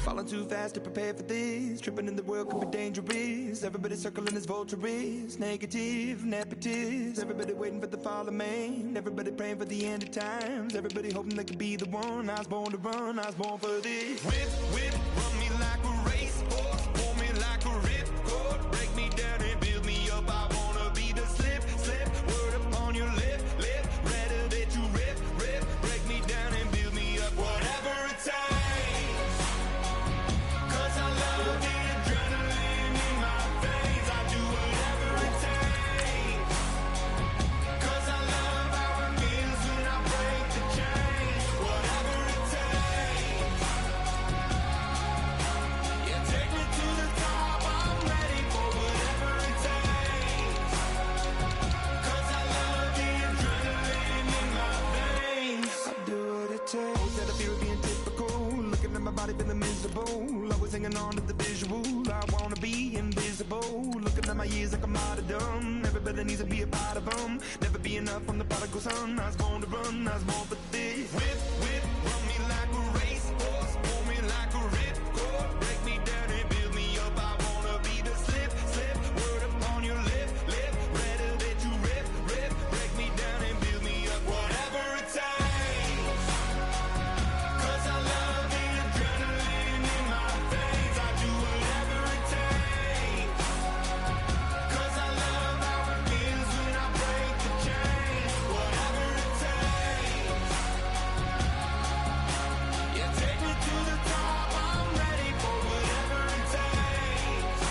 N: Falling too fast to prepare for this. Tripping in the world could be dangerous. Everybody circling as vultures. Negative, nepotist. Everybody waiting for the fall of man. Everybody praying for the end of times. Everybody hoping they could be the one. I was born to run, I was born for this. Whip, whip, run me like a racehorse. Pull me like a ripcord. Break me down and build me up. I wanna be the slip, slip. Word upon your lip, lip. Rather that you rip, rip. Break me down and build me up. Whatever it takes. Feeling miserable, always hanging on to the visual. I wanna be invisible. Looking at my years like I'm out of dumb. Everybody needs to be a part of them. Never be enough from the prodigal son. I was born to run, I was born for this. Whip, whip, run me like a racehorse. Pull me like a ripcord. Break me down and build me up. I wanna be the slip, slip. Word upon your lip, lip. Rather that you rip, rip. Break me down and build me up. Whatever it takes. 'Cause I love the adrenaline in my veins. I do whatever it takes. 'Cause I love how it feels when I break the chains. Whatever it takes. Yeah, take me to the top. I'm ready for whatever it takes.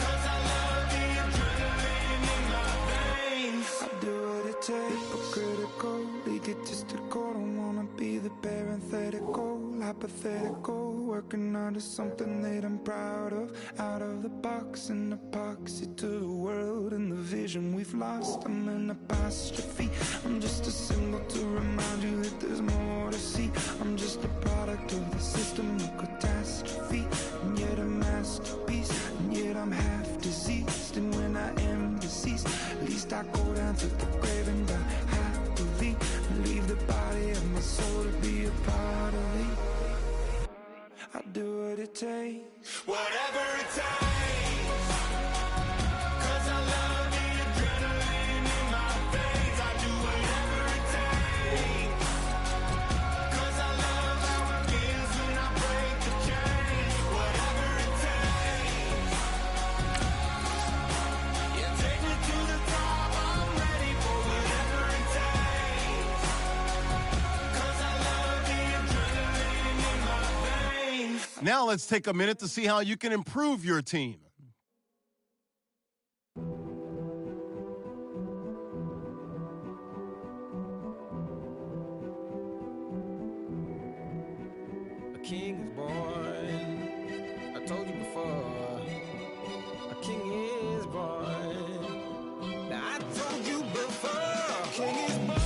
N: 'Cause I love the adrenaline in my veins. I do what it takes. Hypocritical, egotistical. Don't wanna be the parenthetical, hypothetical. Working under something that I'm proud of. Out of the box, an epoxy to the world and the vision we've lost. I'm an apostrophe. I'm just a symbol to remind you that there's more to see. I'm just a product of the system of catastrophe, and yet a masterpiece. And yet I'm half diseased, and when I am deceased, at least I go down to the grave and die happily. Leave the body of my soul to be a part of me. I do what it takes. Whatever it takes. 'Cause I love the adrenaline in my veins. I do whatever
P: Now let's take a minute to see how you can improve your team.
N: A king is born. I told you before. A king is born. Now I told you before. A king is born.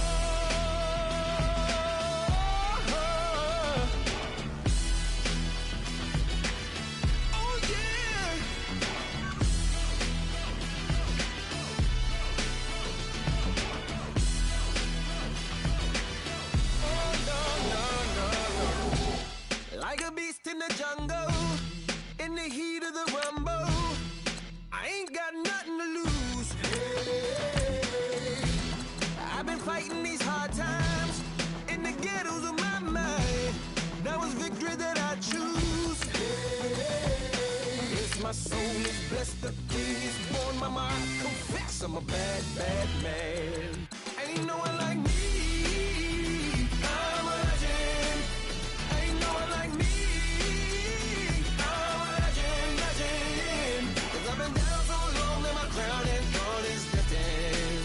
N: Oh yeah. Like a beast in the jungle, in the heat of the rumble, I ain't got nothing to lose. Hey, I've been fighting these hard times in the ghettos of my mind. Now it's victory that I choose. Hey, it's my soul is blessed, the king is born. Mama, I confess I'm a bad, bad man. Ain't no one like me. I'm a legend. Ain't no one like me. I'm a legend, legend. 'Cause I've been down so long that my crown and throne is destined.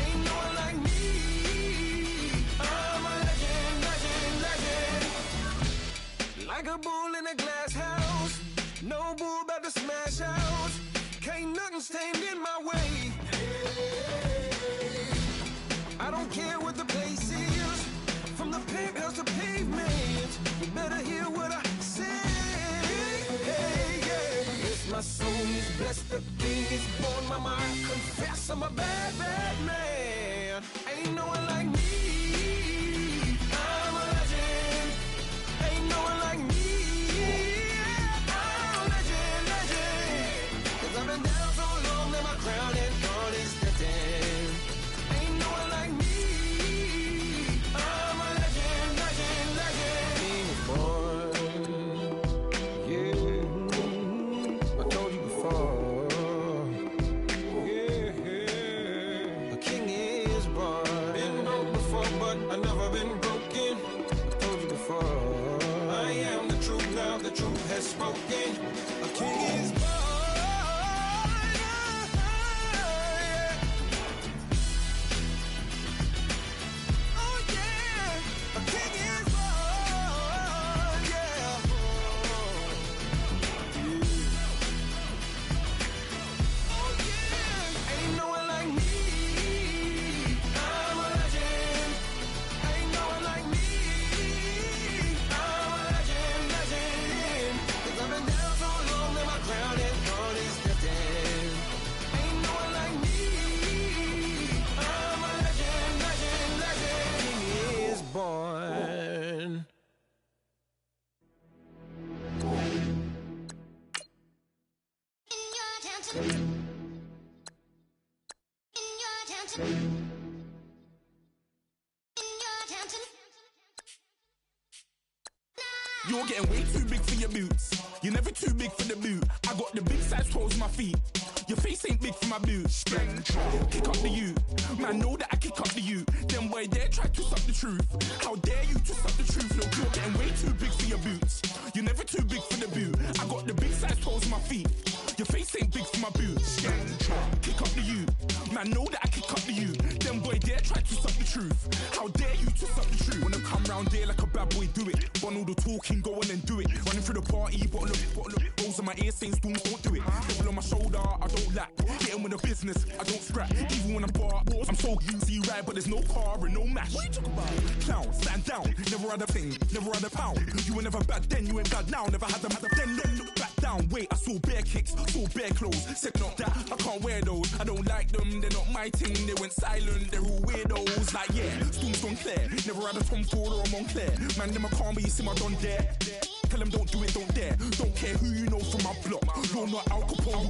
N: Ain't no one like me. I'm a legend, legend, legend. Like a bull in a glass house. No bull about to smash out. Can't nothing stand in my way. I don't care what the place is. From the penthouse to pavement, you better hear what I say. Hey, yeah. It's my soul is blessed, the king is born. Mama, I confess I'm a bad, bad man. Ain't no one like me. I'm a legend. Ain't no one like me. I'm a legend, legend. 'Cause I've been down so long that my crown and throne is destined. Ain't no one like me. I'm a legend, legend, legend. King is born. Yeah, I told you before. Yeah, a king is born. Been broke before, but I've never been broken. I told you before. I am the truth now, the truth has spoken. A king is born.
E: You're getting way too big for your boots. You're never too big for the boot. I got the big size toes on my feet. Your face ain't big for my boots. Kick up the you. Man, know that I kick up the you. Them boy dare try to suck the truth. How dare you to suck the truth? Look, you're getting way too big for your boots. You're never too big for the boot. I got the big size toes on my feet. Your face ain't big for my boots. Kick up the you. Man, know that I kick up the you. Them boy dare try to suck the truth. How dare you to suck the truth? Wanna come round there like a bad boy, do it. Want all the talking, go on and do it. Running through the party, bottle of rolls on my ear saying don't do it. Double on my shoulder, I don't lack. Getting with the business, I don't scrap. Even when I'm bar, I'm so easy ride, but there's no car and no mash. What you talking about? Clown, stand down. Never had a thing, never had a pound. You were never bad then, you ain't bad now. Never had them, then look back down. Wait, I saw bare kicks, saw bare clothes. Said not that, I can't wear those. I don't like them, they're not my thing. They went silent, they're all weirdos. Like yeah, Storm's gone clear. Never had a Tom Ford or a Montclair. Man, them I can't, but you see my don there. Tell them don't do it, don't dare. Don't care who you know from my block. you're not Al Capone.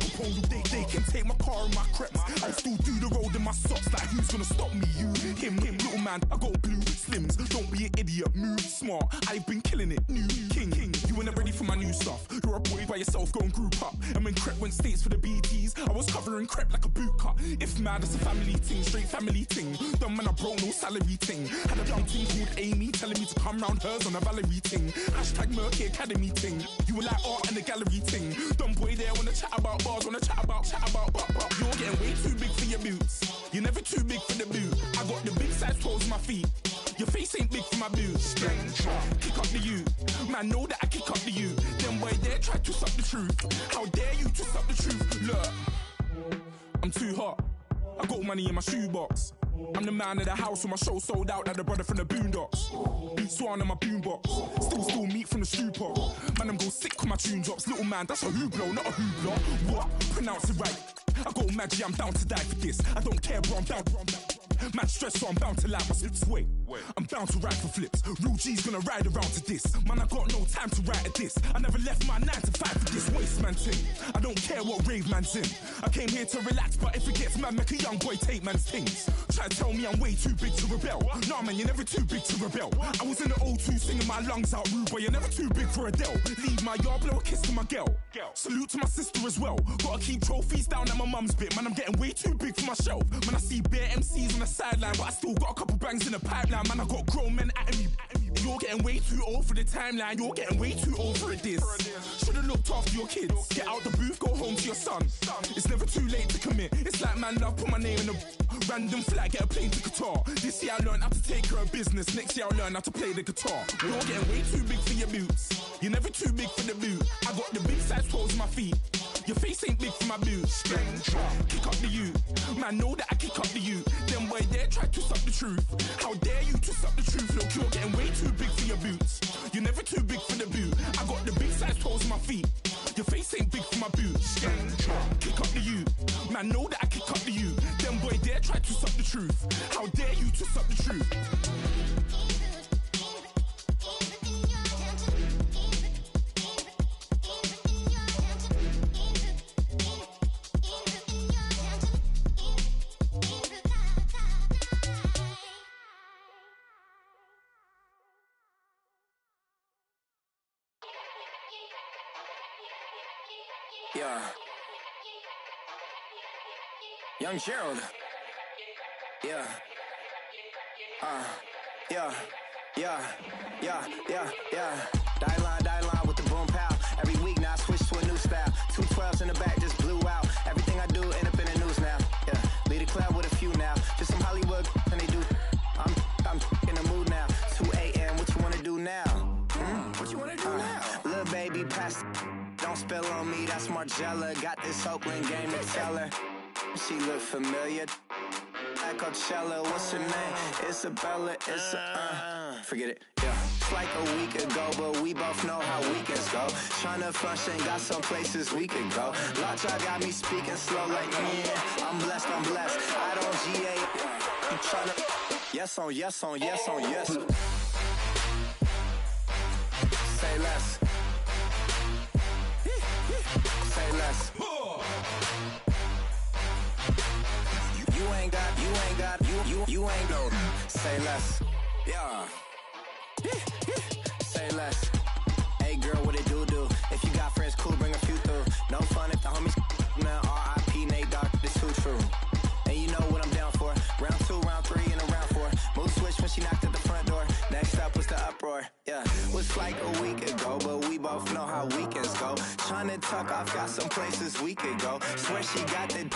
E: They can take my car and my crepes. I'll still do the road in my socks. Like who's gonna stop me? You, him, little man. I got blue slims. Don't be an idiot. Move smart. I've been killing it. New king. You ain't ready for my new stuff. You're a boy by yourself. Go and group up. And when Crep went states for the BTs, I was covering Crep like a boot cut. If mad, it's a family thing. Straight family thing. Dumb man, I broke no salary thing. Had a young thing called Amy telling me to come round hers on a Valerie thing. Hashtag Murky Academy thing. You were like art and the gallery thing. Dumb boy there wanna chat about bars, wanna chat about. You're getting way too big for your boots. You're never too big for the boot. I got the big size toes on my feet. Your face ain't big for my boots. Kick up the you. Man, know that I kick up the you. Them boy there try to suck the truth. How dare you to suck the truth? Look, I'm too hot. I got money in my shoebox. I'm the man of the house when my show sold out like the brother from the Boondocks. Beat Swan in my boombox. Still meat from the stew pot. Man, I'm go sick when my tune drops. Little man, that's a hooplo, not a hoopla. What? Pronounce it right. I got magic, I'm down to die for this. I don't care, bro, I'm down. Man stressed, so I'm bound to like my slips. Wait, I'm bound to ride for flips. Real G's gonna ride around to this. Man, I got no time to write at this. I never left my 9 to 5 for this waste man thing. I don't care what rave man's in. I came here to relax, but if it gets mad, make a young boy take man's things. Try to tell me I'm way too big to rebel. Nah, man, you're never too big to rebel. I was in the O2 singing my lungs out rude, but you're never too big for Adele. Leave my yard, blow a kiss to my girl. Salute to my sister as well. Gotta keep trophies down at my mum's bit. Man, I'm getting way too big for my shelf. Man, I see bare MCs on the sideline, but I still got a couple bangs in the pipeline. Man, I got grown men at me. You're getting way too old for the timeline. You're getting way too old for this. Should've looked after your kids. Get out the booth, go home to your son. It's never too late to commit. It's like man love, put my name in a random flag, get a plane to Qatar. This year I learned how to take care of business. Next year I'll learn how to play the guitar. You're getting way too big for your boots. You're never too big for the boot. I got the big size toes on my feet. Your face ain't big for my boots. Kick up the you. Man, know that I kick up the you. Them boy there try to suck the truth. How dare you to suck the truth? Look, you're getting way too big for your boots. You're never too big for the boot. I got the big size toes on my feet. Your face ain't big for my boots. Kick up the you. Man, know that I kick up the you. Them boy there try to suck the truth. How dare you to suck the truth?
Q: Yeah. Young Gerald. Yeah. Die line with the boom pow. Every week now I switch to a new style. 212s in the back just blew out. Everything I do end up in the news now. Yeah. Lead a club with a few now. Just some Hollywood and they do. I'm in the mood now. 2 a.m. What you wanna do now? What you wanna do now? Little baby pass. Don't spill on me, that's Margella. Got this Oakland game to tell her. She look familiar. Like Coachella, what's her name? Isabella, forget it, yeah. It's like a week ago, but we both know how weekends go. Tryna function, got some places we could go. Lockjaw got me speaking slow like, yeah, I'm blessed. I don't GA, you tryna, yes on yes. Say less. Say less. You ain't no. Say less. Yeah. Say less. Hey girl, what it do? If you got friends, cool, bring a few through. No fun if the homies now. R.I.P. Nate Dogg, this too true. And you know what I'm down for. Round 2, round 3, and a round 4. Mood switch when she knocked at the front door. Next up was the uproar. Yeah, was like a week ago, but we both know how weekends go. Tryna tuck off, got some places we could go. Swear she got the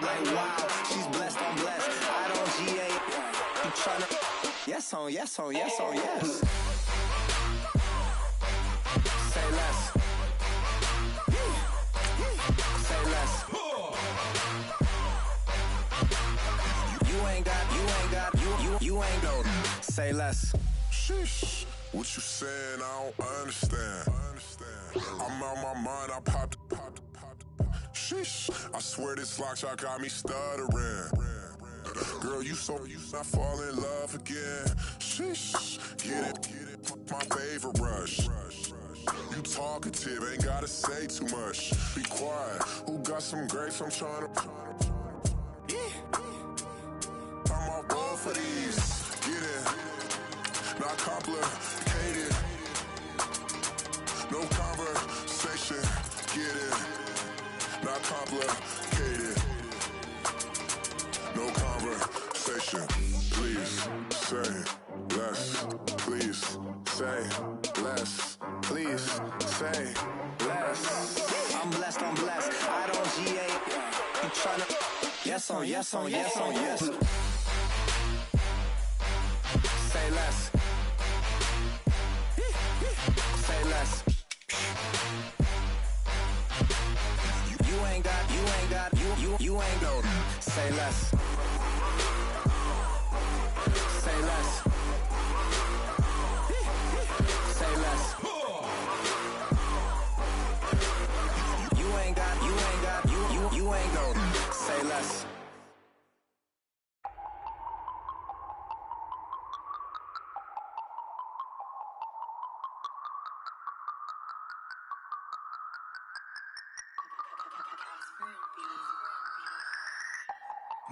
Q: like wow, she's blessed, I'm blessed. I don't GA. You tryna yes on yes. Say less. Say less. You ain't no. Say less.
J: Sheesh. What you saying? I don't understand. I'm out my mind. I popped. Sheesh. I swear this lockjaw got me stuttering. Girl, you not fall in love again. Sheesh. Get it. My favorite rush. You talkative, ain't gotta say too much. Be quiet. Why? Who got some grapes? I'm trying to. I'm off ball for these. Get it. Not complicated. No conversation. Get it. Not complicated. No conversation. Please say less. Please say less. Please say less.
Q: I'm blessed, I'm blessed. I don't GA. You tryna. Yes on, yes on, yes on, yes. Say less. Say less. You ain't got, you ain't got, you ain't got. Say less. Say less. Say less. You ain't got, you ain't got, you ain't got. Say less.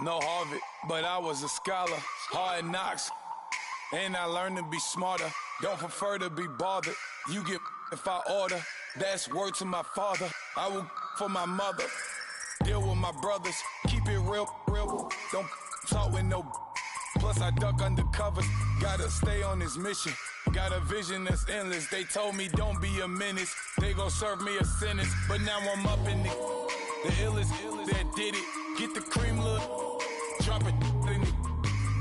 N: No Harvard, but I was a scholar. Hard knocks, and I learned to be smarter. Don't prefer to be bothered. You get if I order. That's word to my father. I will for my mother. Deal with my brothers. Keep it real, real. Don't talk with no. Plus I duck undercovers. Gotta stay on this mission. Got a vision that's endless. They told me don't be a menace. They gon' serve me a sentence. But now I'm up in the illest that did it. Get the cream look. Drop it in the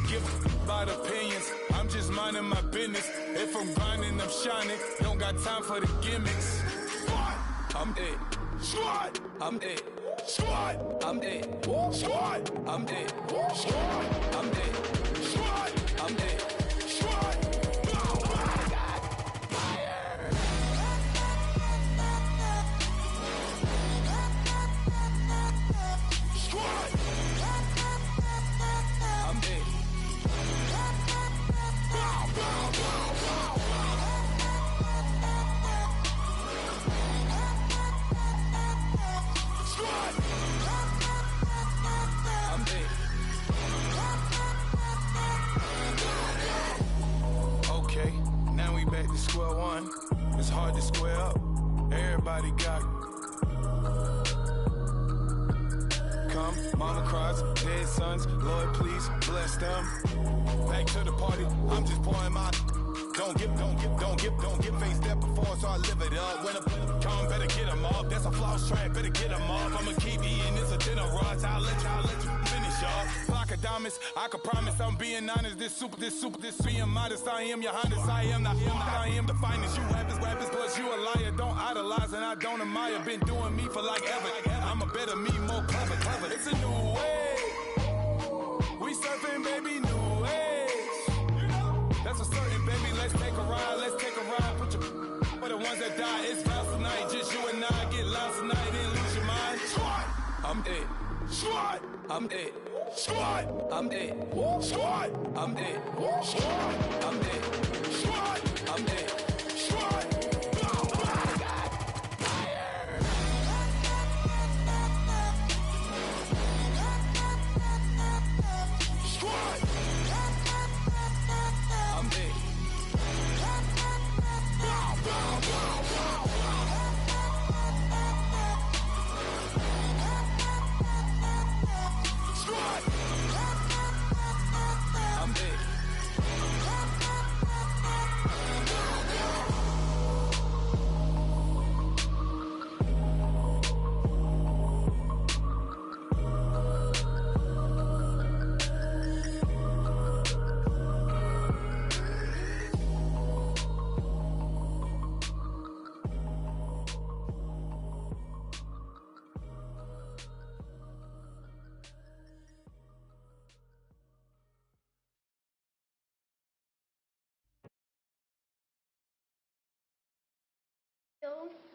N: give about opinions. I'm just minding my business. If I'm grinding, I'm shining. Don't got time for the gimmicks. Squad, I'm it. Squad, I'm it. Squad, I'm it. Squad, I'm it. Squad, I'm it. Squad, I'm it. Squad. Okay, now we back to square one. It's hard to square up. Everybody got come, mama cries, dead sons. Lord, please bless them. Back to the party. I'm just pouring my. Don't get faced that before, so I live it up. When a come, better get them up. That's a floss track, better get them up. I'ma keep eating this a dinner rush. I'll let you finish up. Block of diamonds, I can promise I'm being honest. This being modest. I am your highness. I am the finest. You rappers, plus you a liar. Don't idolize and I don't admire. Been doing me for like ever. I'm a better me, more clever. It's a new way. We surfing, baby, new age. That's a certain, baby. Let's take a ride. Put your for the ones that die. It's vows tonight. Just you and I get lost tonight and lose your mind. Squad, I'm it. Squad, I'm it. Squad, I'm it. Squad, I'm it. Squad, I'm it. Squad, I'm it. Squad.
R: Yo.